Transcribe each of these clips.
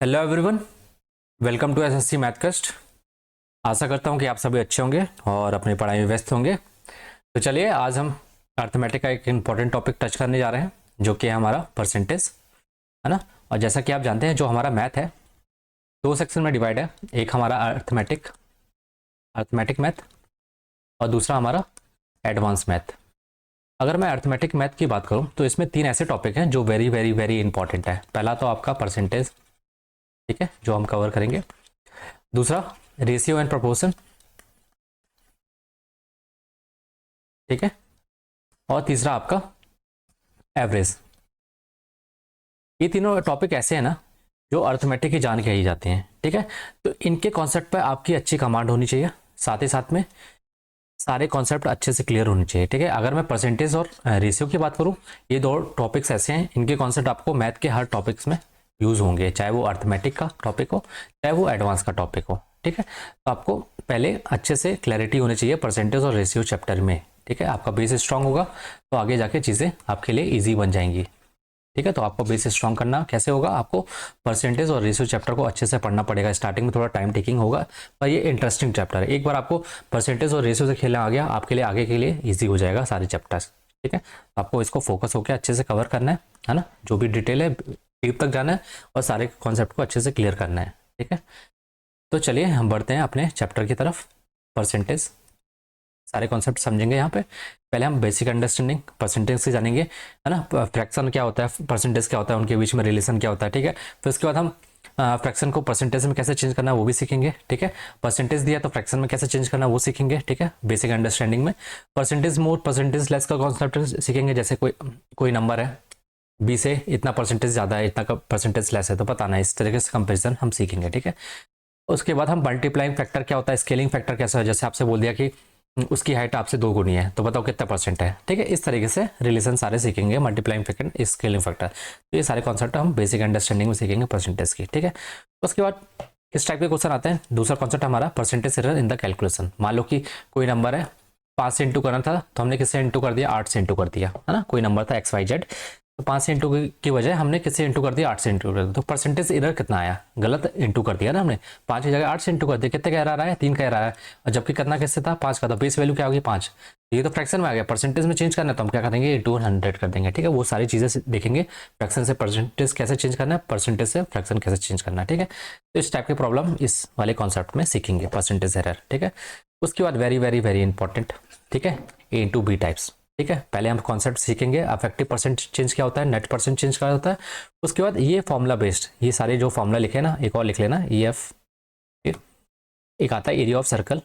Hello everyone, welcome to SSC मैथकस्ट। आशा करता हूँ कि आप सभी अच्छे होंगे और अपनी पढ़ाई में व्यस्त होंगे। तो चलिए आज हम अर्थमेटिक का एक इम्पॉर्टेंट टॉपिक टच करने जा रहे हैं जो कि है हमारा परसेंटेज, है ना। और जैसा कि आप जानते हैं जो हमारा मैथ है दो सेक्शन में डिवाइड है। एक हमारा अर्थमेटिक मैथ और दूसरा हमारा एडवांस मैथ। अगर मैं अर्थमेटिक मैथ की बात करूँ तो इसमें तीन ऐसे टॉपिक हैं जो वेरी वेरी वेरी इंपॉर्टेंट है। पहला तो आपका परसेंटेज, ठीक है, जो हम कवर करेंगे। दूसरा रेशियो एंड प्रोपोर्शन, ठीक है। और तीसरा आपका एवरेज। ये तीनों टॉपिक ऐसे हैं ना जो अर्थमेटिक की जान के ही जाते हैं, ठीक है। तो इनके कॉन्सेप्ट पे आपकी अच्छी कमांड होनी चाहिए, साथ ही साथ में सारे कॉन्सेप्ट अच्छे से क्लियर होने चाहिए, ठीक है। अगर मैं परसेंटेज और रेशियो की बात करूँ, ये दो टॉपिक्स ऐसे हैं, इनके कॉन्सेप्ट आपको मैथ के हर टॉपिक्स में यूज होंगे, चाहे वो अर्थमेटिक का टॉपिक हो चाहे वो एडवांस का टॉपिक हो, ठीक है। तो आपको पहले अच्छे से क्लैरिटी होनी चाहिए परसेंटेज और रेशियो चैप्टर में, ठीक है। आपका बेस स्ट्रांग होगा तो आगे जाके चीज़ें आपके लिए ईजी बन जाएंगी, ठीक है। तो आपको बेस स्ट्रांग करना कैसे होगा, आपको परसेंटेज और रेशियो चैप्टर को अच्छे से पढ़ना पड़ेगा। स्टार्टिंग में थोड़ा टाइम टेकिंग होगा पर ये इंटरेस्टिंग चैप्टर है। एक बार आपको परसेंटेज और रेशियो से खेलना आ गया, आपके लिए आगे के लिए ईजी हो जाएगा सारे चैप्टर्स, ठीक है। आपको इसको फोकस होकर अच्छे से कवर करना है ना। जो भी डिटेल है डीप तक जाना है और सारे कॉन्सेप्ट को अच्छे से क्लियर करना है, ठीक है। तो चलिए हम बढ़ते हैं अपने चैप्टर की तरफ। परसेंटेज, सारे कॉन्सेप्ट समझेंगे यहाँ पे। पहले हम बेसिक अंडरस्टैंडिंग परसेंटेज से जानेंगे, है ना। फ्रैक्शन क्या होता है, परसेंटेज क्या होता है, उनके बीच में रिलेशन क्या होता है, ठीक है। फिर उसके बाद हम फ्रैक्शन को परसेंटेज में कैसे चेंज करना है वो भी सीखेंगे, ठीक है। परसेंटेज दिया तो फ्रैक्शन में कैसे चेंज करना है वो सीखेंगे, ठीक है, बेसिक अंडरस्टैंडिंग में। परसेंटेज मोर परसेंटेज लेस का कॉन्सेप्ट सीखेंगे। जैसे कोई नंबर है 20 से इतना परसेंटेज ज़्यादा है, इतना का परसेंटेज लेस है, तो बताना है। इस तरीके से कंपेरिजन हम सीखेंगे, ठीक है। उसके बाद हम मल्टीप्लाइंग फैक्टर क्या होता है, स्केलिंग फैक्टर कैसा है। जैसे आपसे बोल दिया कि उसकी हाइट आपसे 2 गुनी है तो बताओ कितना परसेंट है, ठीक है। इस तरीके से रिलेशन सारे सीखेंगे, मल्टीप्लाइंग फैक्टर, स्केलिंग फैक्टर। तो ये सारे कॉन्सेप्ट हम बेसिक अंडरस्टैंडिंग में सीखेंगे परसेंटेज की, ठीक है। उसके बाद किस टाइप के क्वेश्चन आते हैं, दूसरा कॉन्सेप्ट हमारा percentage error in the calculation. मान लो कि कोई नंबर है 5 से इंटू करना था तो हमने किससे इंटू कर दिया, 8 से इंटू कर दिया, है ना। कोई नंबर था XYZ तो 5 से इंटू की बजाय हमने किससे इंटू कर दिया, 8 से इंटू कर दिया। तो परसेंटेज एरर कितना आया, गलत इंटू कर दिया ना हमने। 5 की जगह 8 से इंटू कर दिया, कितने का एरर आया, 3 का एरर आया। और जबकि करना किससे था, 5 का। तो बेस वैल्यू क्या होगी, 5। ये तो फ्रैक्शन में आ गया, परसेंटेज में चेंज करना है तो हम क्या करेंगे, 200 कर देंगे, ठीक है। वो सारी चीज़ें देखेंगे, फ्रैक्शन से परसेंटेज कैसे चेंज करना है, परसेंटेज से फ्रैक्शन कैसे चेंज करना है, ठीक है। तो इस टाइप की प्रॉब्लम इस वाले कॉन्सेप्ट में सीखेंगे, परसेंटेज एरर, ठीक है। उसके बाद वेरी वेरी वेरी इंपॉर्टेंट, ठीक है, A into B टाइप्स, ठीक है। पहले हम कॉन्सेप्ट सीखेंगे अफेक्टिव परसेंट चेंज क्या होता है, नेट परसेंट चेंज क्या होता है। उसके बाद ये फॉर्मूला बेस्ड, ये सारे जो फॉर्मूला लिखे ना, एक और लिख लेना, EF। एक आता है area of circle,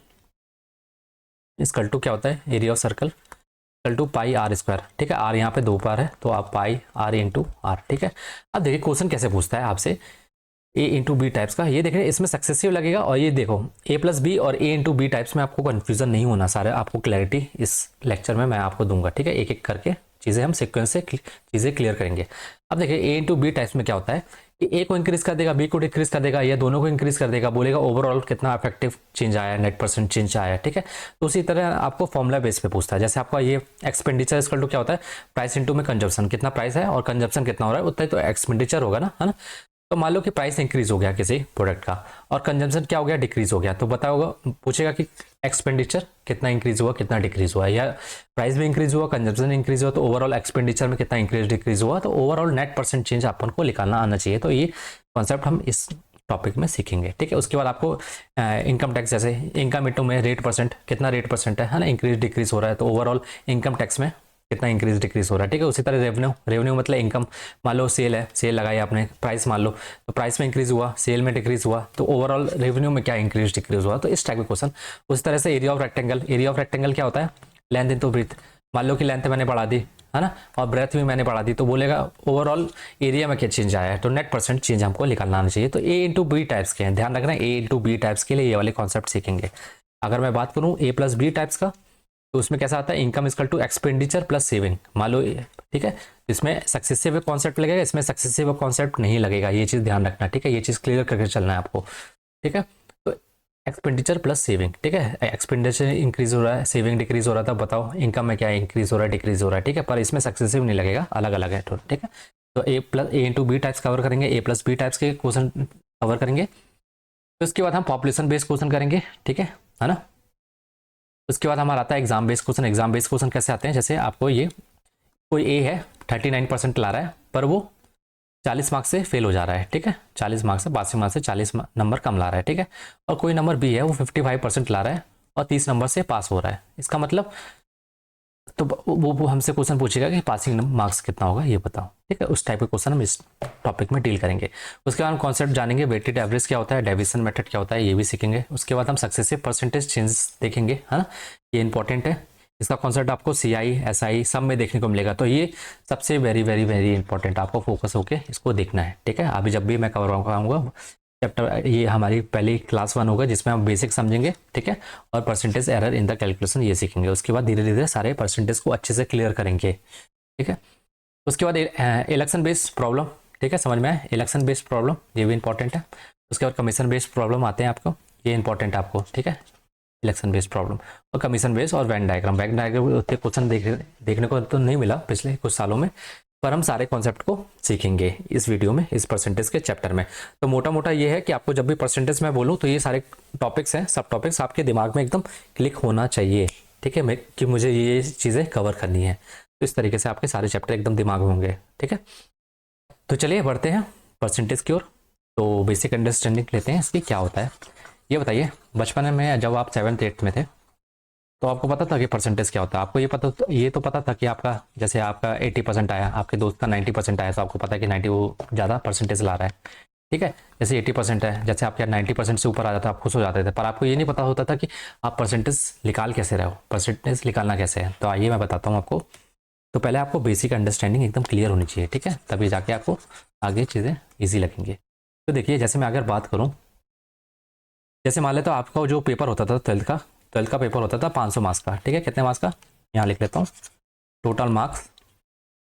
is equal to क्या होता है, area of circle equal to pi R square, ठीक है। R यहाँ पे 2 बार है तो आप पाई R इंटू R, ठीक है। अब देखिए क्वेश्चन कैसे पूछता है आपसे A इंटू बी टाइप्स का। ये देखिए इसमें सक्सेसिव लगेगा और ये देखो A प्लस बी और A इंटू बी टाइप्स में आपको कन्फ्यूजन नहीं होना, सारे आपको क्लैरिटी इस लेक्चर में मैं आपको दूंगा, ठीक है। एक एक करके चीज़ें हम सीक्वेंस से चीज़ें क्लियर करेंगे। अब देखिए A इंटू बी टाइप्स में क्या होता है कि A को इंक्रीज कर देगा, B को डिक्रीज कर देगा, या दोनों को इंक्रीज कर देगा, बोलेगा ओवरऑल कितना इफेक्टिव चेंज आया, नेट परसेंट चेंज आया, ठीक है। तो उसी तरह आपको फॉर्मूला बेस पे पूछता है। जैसे आपका ये एक्सपेंडिचर इक्वल टू क्या होता है, प्राइस इंटू में कंजप्शन, कितना प्राइस है और कंजप्शन कितना हो रहा है उतना ही तो एक्सपेंडिचर होगा ना, है ना। तो मान लो कि प्राइस इंक्रीज हो गया किसी प्रोडक्ट का और कंजम्पशन क्या हो गया, डिक्रीज हो गया, तो बताओगा, पूछेगा कि एक्सपेंडिचर कितना इंक्रीज हुआ कितना डिक्रीज हुआ, या प्राइस भी इंक्रीज हुआ कंजम्पशन इंक्रीज हुआ तो ओवरऑल एक्सपेंडिचर में कितना इंक्रीज डिक्रीज हुआ, तो ओवरऑल नेट परसेंट चेंज अपन को निकालना आना चाहिए। तो ये कॉन्सेप्ट हम इस टॉपिक में सीखेंगे, ठीक है। उसके बाद आपको इनकम टैक्स, जैसे इनकम इंटू में रेट परसेंट, कितना रेट परसेंट है ना, इंक्रीज डिक्रीज हो रहा है तो ओवरऑल इनकम टैक्स में कितना इंक्रीज डिक्रीज हो रहा है, ठीक है। उसी तरह रेवेन्यू मतलब इनकम, मान लो सेल है, सेल लगाई आपने, प्राइस मान लो, तो प्राइस में इंक्रीज हुआ, सेल में डिक्रीज हुआ, तो ओवरऑल रेवेन्यू में क्या इंक्रीज डिक्रीज हुआ, तो इस टाइप के क्वेश्चन। उस तरह से area of rectangle, area of rectangle क्या होता है, लेंथ इंटू ब्रेथ। मान लो कि लेंथ मैंने बढ़ा दी, है ना, और ब्रेथ भी मैंने बढ़ा दी, तो बोलेगा ओवरऑल एरिया में क्या चेंज आया है, तो नेट परसेंट चेंज हमको निकालना आना चाहिए। तो A इंटू बी टाइप्स के हैं, ध्यान रखना, A इंटू बी टाइप्स के लिए ये वाले कॉन्सेप्ट सीखेंगे। अगर मैं बात करूँ A प्लस बी टाइप्स का, तो उसमें कैसा आता है, income equal to expenditure plus saving, मान लो, ठीक है। इसमें सक्सेसिव कॉन्सेप्ट लगेगा, इसमें सक्सेसिव कॉन्सेप्ट नहीं लगेगा, ये चीज़ ध्यान रखना, ठीक है। ये चीज़ क्लियर करके चलना है आपको, ठीक है। तो एक्सपेंडिचर प्लस सेविंग, ठीक है। एक्सपेंडिचर इंक्रीज हो रहा है, सेविंग डिक्रीज हो रहा था, बताओ इनकम में क्या इंक्रीज हो रहा है डिक्रीज हो रहा है, ठीक है। पर इसमें सक्सेसिव नहीं लगेगा, अलग अलग है, ठीक है। तो A into B types cover करेंगे, A प्लस बी टाइप्स के क्वेश्चन कवर करेंगे। तो उसके बाद हम पॉपुलेशन बेस्ड क्वेश्चन करेंगे, ठीक है ना। उसके बाद हमारा आता है exam based question. Exam based question कैसे आते हैं, जैसे आपको ये कोई ए है 39% ला रहा है पर वो 40 मार्क्स से फेल हो जा रहा है, ठीक है, 40 मार्क्स से 82 मार्क्स से 40 नंबर कम ला रहा है, ठीक है। और कोई नंबर बी है वो 55% ला रहा है और 30 नंबर से पास हो रहा है। इसका मतलब तो वो हमसे क्वेश्चन पूछेगा कि पासिंग मार्क्स कितना होगा ये बताओ, ठीक है। उस टाइप के क्वेश्चन हम इस टॉपिक में डील करेंगे। उसके बाद हम कॉन्सेप्ट जानेंगे, वेटेड एवरेज क्या होता है, डेविएशन मेथड क्या होता है, ये भी सीखेंगे। उसके बाद हम सक्सेसिव परसेंटेज चेंजेस देखेंगे, है ना, ये इंपॉर्टेंट है। इसका कॉन्सेप्ट आपको CI SI सब में देखने को मिलेगा, तो ये सबसे वेरी वेरी वेरी इंपॉर्टेंट, आपको फोकस होकर इसको देखना है, ठीक है। अभी जब भी मैं कवर कराऊंगा चैप्टर, ये हमारी पहली क्लास 1 होगा जिसमें हम बेसिक समझेंगे, ठीक है, और percentage error in the calculation ये सीखेंगे। उसके बाद धीरे धीरे सारे परसेंटेज को अच्छे से क्लियर करेंगे, ठीक है। उसके बाद इलेक्शन बेस्ड प्रॉब्लम, ठीक है, समझ में आए, इलेक्शन बेस्ड प्रॉब्लम ये भी इंपॉर्टेंट है। उसके बाद कमीशन बेस्ड प्रॉब्लम आते हैं आपको, ये इंपॉर्टेंट है आपको, ठीक है, इलेक्शन बेस्ड प्रॉब्लम और कमीशन बेस्ड और वेन डायग्राम। वेन डायग्राम उतने क्वेश्चन देखने को तो नहीं मिला पिछले कुछ सालों में, पर हम सारे कॉन्सेप्ट को सीखेंगे इस वीडियो में, इस परसेंटेज के चैप्टर में। तो मोटा मोटा ये है कि आपको जब भी परसेंटेज मैं बोलूँ तो ये सारे टॉपिक्स हैं, सब टॉपिक्स आपके दिमाग में एकदम क्लिक होना चाहिए, ठीक है, मैं कि मुझे ये चीज़ें कवर करनी है। तो इस तरीके से आपके सारे चैप्टर एकदम दिमाग में होंगे, ठीक है। तो चलिए बढ़ते हैं परसेंटेज की ओर। तो बेसिक अंडरस्टैंडिंग लेते हैं इसकी क्या होता है। ये बताइए, बचपन में जब आप 7th 8th में थे तो आपको पता था कि परसेंटेज क्या होता है, आपको ये तो पता था कि आपका जैसे आपका 80% आया, आपके दोस्त का 90% आया, तो आपको पता है कि 90 वो ज़्यादा परसेंटेज ला रहा है, ठीक है। जैसे 80% है, जैसे आपके 90% से ऊपर आ जाता है आप खुश हो जाते थे, पर आपको ये नहीं पता होता था कि आप परसेंटेज निकाल कैसे रहे हो, परसेंटेज निकालना कैसे है। तो आइए मैं बताता हूँ आपको। तो पहले आपको बेसिक अंडरस्टैंडिंग एकदम क्लियर होनी चाहिए, ठीक है, तभी जाके आपको आगे चीज़ें ईजी लगेंगी। तो देखिए, जैसे मैं अगर बात करूँ, जैसे मान लेता हूँ आपका जो पेपर होता था 12th का पेपर होता था 500 मार्क्स का, ठीक है, कितने मार्क्स का, यहाँ लिख लेता हूँ, टोटल मार्क्स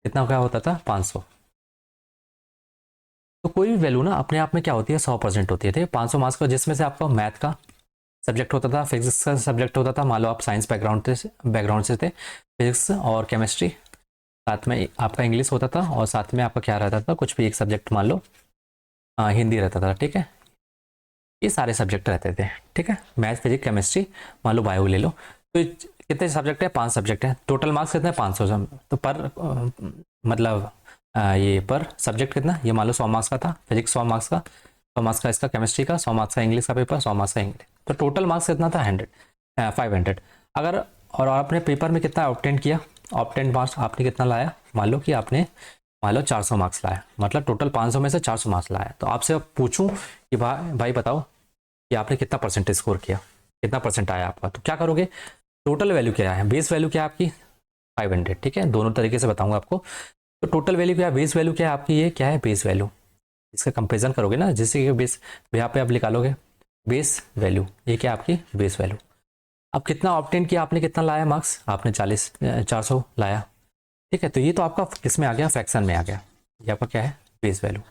कितना क्या होता था 500। तो कोई भी वैल्यू ना अपने आप में क्या होती है 100% होती है, ठीक है, 500 मार्क्स का, जिसमें से आपका मैथ का सब्जेक्ट होता था, फिजिक्स का सब्जेक्ट होता था, मान लो आप साइंस बैकग्राउंड से थे, फिजिक्स और केमिस्ट्री, साथ में आपका इंग्लिश होता था, और साथ में आपका क्या रहता था, कुछ भी एक सब्जेक्ट मान लो हिंदी रहता था, ठीक है। ये सारे सब्जेक्ट रहते थे, ठीक है, मैथ फिजिक्स केमिस्ट्री, मान लो बायो ले लो। तो कितने सब्जेक्ट है, 5 सब्जेक्ट है, टोटल मार्क्स कितने 500। तो पर मतलब ये पर सब्जेक्ट कितना, ये मान लो 100 मार्क्स का था, फिजिक्स 100 मार्क्स का, 100 मार्क्स का इसका केमिस्ट्री का, 100 मार्क्स का इंग्लिश का पेपर, 100 मार्क्स का इंग्लिश, तो टोटल मार्क्स कितना था 500। अगर और आपने पेपर में कितना ऑब्टेन किया, ऑब्टेन मार्क्स आपने कितना लाया, मान लो कि आपने मान लो 400 मार्क्स लाया, मतलब टोटल 500 में से 400 मार्क्स लाया। तो आपसे अब पूछूं कि भाई बताओ कि आपने कितना परसेंटेज स्कोर किया, कितना परसेंट आया आपका, तो क्या करोगे, टोटल वैल्यू क्या है, बेस वैल्यू क्या है आपकी 500, ठीक है, दोनों तरीके से बताऊंगा आपको। तो टोटल वैल्यू क्या है, बेस वैल्यू क्या है आपकी, ये क्या है बेस वैल्यू, इसका कंपेरिजन करोगे ना, जिससे कि बेस यहाँ पे आप निकालोगे बेस वैल्यू, ये क्या आपकी बेस वैल्यू। अब कितना ऑब्टेन किया आपने, कितना लाया मार्क्स आपने 400 लाया, ठीक है। तो ये तो आपका किस में आ गया, फ्रैक्शन में आ गया, ये आपका क्या है बेस वैल्यू।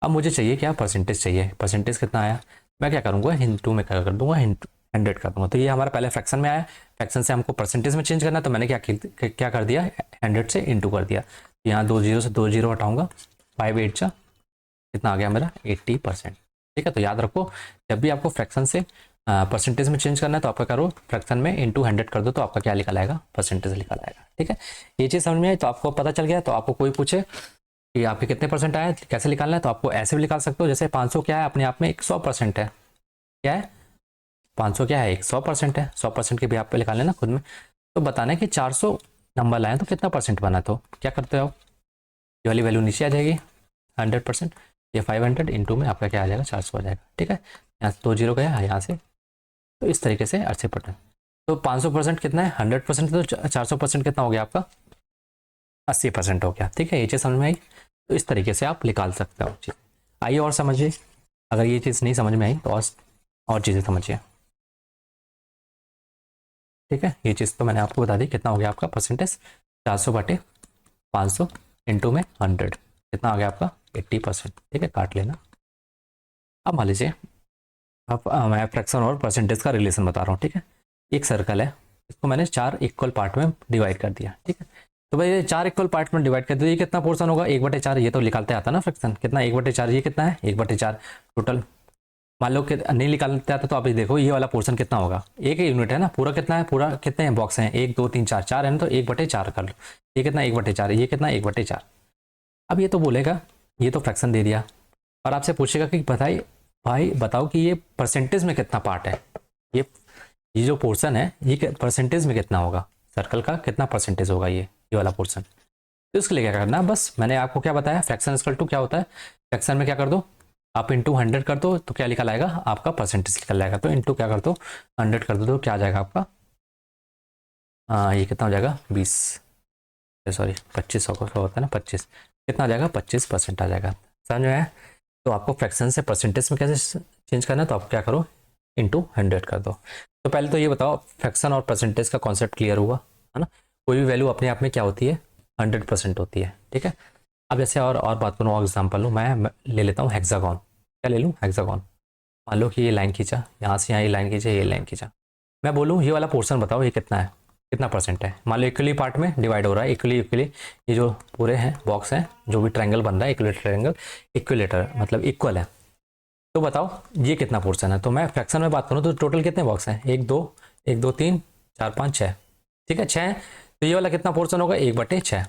अब मुझे चाहिए क्या, परसेंटेज चाहिए, परसेंटेज कितना आया, मैं क्या करूँगा इंटू में कर दूंगा, 100 कर दूंगा। तो ये हमारा पहले फ्रैक्शन में आया, फ्रैक्शन से हमको परसेंटेज में चेंज करना है, तो मैंने क्या कर दिया 100 से इंटू कर दिया। यहाँ 2 जीरो से 2 जीरो हटाऊंगा, 5 8 जा कितना आ गया मेरा 80%, ठीक है। तो याद रखो, जब भी आपको फ्रैक्शन से परसेंटेज में चेंज करना है तो आपका करो फ्रैक्शन में इंटू 100 कर दो, तो आपका क्या निकल आएगा, परसेंटेज निकल आएगा, ठीक है। ये चीज़ समझ में आई, तो आपको पता चल गया। तो आपको कोई पूछे कि आपके कितने परसेंट आए, कैसे निकालना है, तो आपको ऐसे भी निकाल सकते हो, जैसे 500 क्या है अपने आप में 100% है, क्या है 500 क्या है 100% है, 100% के भी आप पे निकाल लेना खुद में। तो बताना है कि 400 नंबर लाए तो कितना परसेंट बना, तो क्या करते हो, ये वाली वैल्यू नीचे आ जाएगी 100%, ये 500 इंटू में आपका क्या आ जाएगा 400 आ जाएगा, ठीक है। यहाँ से 2 जीरो गया यहाँ से, तो इस तरीके से 80%। तो 500% कितना है 100%, तो 400% कितना हो गया आपका 80% हो गया, ठीक है। ये चीज़ समझ में आई, तो इस तरीके से आप निकाल सकते हो चीज़। आइए और समझिए, अगर ये चीज़ नहीं समझ में आई तो और चीज़ें समझिए, ठीक है। ये चीज़ तो मैंने आपको बता दी, कितना हो गया आपका परसेंटेज 400/500 इंटू में 100 कितना आ गया आपका 80%, ठीक है, काट लेना। अब मान लीजिए अब मैं फ्रैक्शन और परसेंटेज का रिलेशन बता रहा हूँ, ठीक है। एक सर्कल है, इसको मैंने 4 इक्वल पार्ट में डिवाइड कर दिया, ठीक है। तो भाई ये 4 इक्वल पार्ट में डिवाइड कर दो, ये कितना पोर्शन होगा 1/4, ये तो निकालते आता ना फ्रैक्शन, कितना 1/4, ये कितना है 1/4 टोटल। मान लो कि नहीं निकालते आता तो आप ये देखो ये वाला पोर्शन कितना होगा, एक ही यूनिट है ना, पूरा कितना है, पूरा कितने बॉक्स हैं 1 2 3 4, 4 है ना, तो 1/4 कर लो, ये कितना 1/4, ये कितना 1/4। अब ये तो बोलेगा ये तो फ्रैक्शन दे दिया, और आपसे पूछेगा कि भाई बताओ कि ये परसेंटेज में कितना पार्ट है, ये जो पोर्शन है ये परसेंटेज में कितना होगा, सर्कल का कितना परसेंटेज होगा ये वाला पोर्शन। तो इसके लिए क्या करना, बस मैंने आपको क्या बताया, फ्रैक्शन इक्वल टू क्या होता है, फ्रैक्शन में क्या कर दो आप इंटू 100 कर दो तो क्या निकल आएगा आपका परसेंटेज निकल जाएगा, तो इंटू क्या कर दो 100 कर दो तो क्या आ जाएगा आपका, ये कितना हो जाएगा 20, सॉरी 2500 को होता है ना 25, कितना आ जाएगा 25% आ जाएगा, समझ में आया। तो आपको फ्रैक्शन से परसेंटेज में कैसे चेंज करना है, तो आप क्या करो इंटू 100 कर दो। तो पहले तो ये बताओ फ्रैक्शन और परसेंटेज का कॉन्सेप्ट क्लियर हुआ है ना, कोई भी वैल्यू अपने आप में क्या होती है 100% होती है, ठीक है। अब जैसे और बात करूँ और एग्जाम्पल लूँ, मैं ले लेता हूँ हेक्सागोन, क्या ले लूँ हेक्सागोन। मान लो कि ये लाइन खींचा, यहाँ से यहाँ ये लाइन खींचा, ये लाइन खींचा, मैं बोलूँ ये वाला पोर्शन बताओ ये कितना है, कितना परसेंट है। मान लो इक्वली पार्ट में डिवाइड हो रहा है, इक्वली ये जो पूरे हैं बॉक्स हैं, जो भी ट्रायंगल बन रहा है इक्वलेटर ट्रायंगल, इक्वलेटर मतलब इक्वल है, तो बताओ ये कितना पोर्शन है। तो मैं फ्रैक्शन में बात करूँ तो टोटल कितने बॉक्स हैं, 1 2 3 4 5 6, ठीक है 6, तो ये वाला कितना पोर्शन होगा 1/6।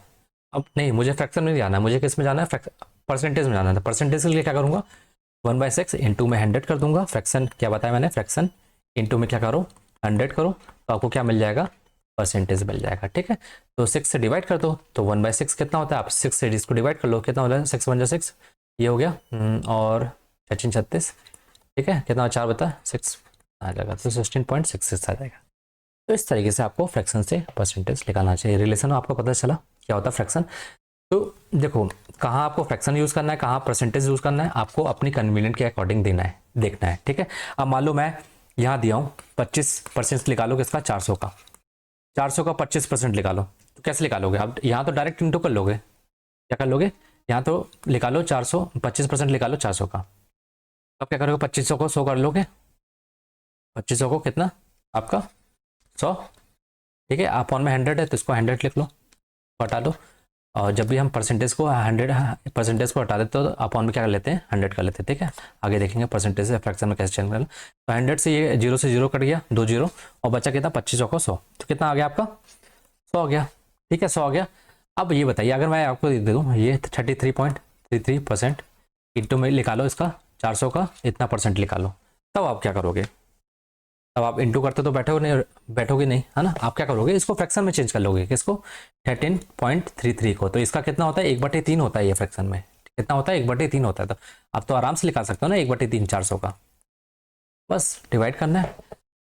अब नहीं मुझे फ्रैक्शन में जाना है, मुझे किस में जाना है परसेंटेज में जाना है, परसेंटेज के लिए क्या करूँगा 1/6 इंटू में 100 कर दूंगा, फ्रैक्शन क्या बताया मैंने, फ्रैक्शन इंटू में क्या करो 100 करो, तो आपको क्या मिल जाएगा परसेंटेज मिल जाएगा, ठीक है। तो 6 से डिवाइड कर दो तो 1/6 कितना होता है, आप 6 से इसको डिवाइड कर लो, कितना होता है 6 1 6, ये हो गया, और 6 36, ठीक है, कितना 4 बता 6 आ जाएगा, तो 16.66 आ जाएगा। तो इस तरीके से आपको फ्रैक्शन से परसेंटेज निकालना चाहिए, रिलेशन आपको पता चला क्या होता है फ्रैक्शन। तो देखो कहाँ आपको फ्रैक्शन यूज़ करना है, कहाँ परसेंटेज यूज़ करना है, आपको अपनी कन्वीनियंट के अकॉर्डिंग देखना है, ठीक है। अब मान लो मैं यहाँ दिया हूँ 25% निकालो किसका 400 का, 400 का 25% निकालो, तो कैसे निकालोगे आप, यहाँ तो डायरेक्ट इंटू कर लोगे, क्या कर लोगे यहाँ तो निकालो 400 25% निकालो 400 का, अब क्या करोगे 2500 को 100 कर लोगे, 2500 को कितना आपका 100, ठीक है, अपॉन में 100 है तो इसको 100 लिख लो, हटा दो, और जब भी हम परसेंटेज को 100% को हटा देते तो अपॉन में क्या कर लेते हैं 100 कर लेते हैं, ठीक है। आगे देखेंगे परसेंटेज से फ्रैक्शन में कैसे चेंज करना, तो 100 से ये 0 से 0 कट गया 2 0, और बचा कितना 2500 को 100, तो कितना आ गया आपका 100 आ गया, ठीक है 100 आ गया। अब ये बताइए अगर मैं आपको दे दूँ ये 33.33% इंटू में निकालो इसका 400 का इतना परसेंट निकालो, तब आप क्या करोगे, अब आप इंटू करते तो बैठोगे नहीं है ना, आप क्या करोगे इसको फ्रैक्शन में चेंज कर लोगे, किसको 13.33 को, तो इसका कितना होता है 1/3 होता है, ये फ्रैक्शन में कितना होता है 1/3 होता है, तो आप तो आराम से निकाल सकते हो ना 1/3 400 का, बस डिवाइड करना है।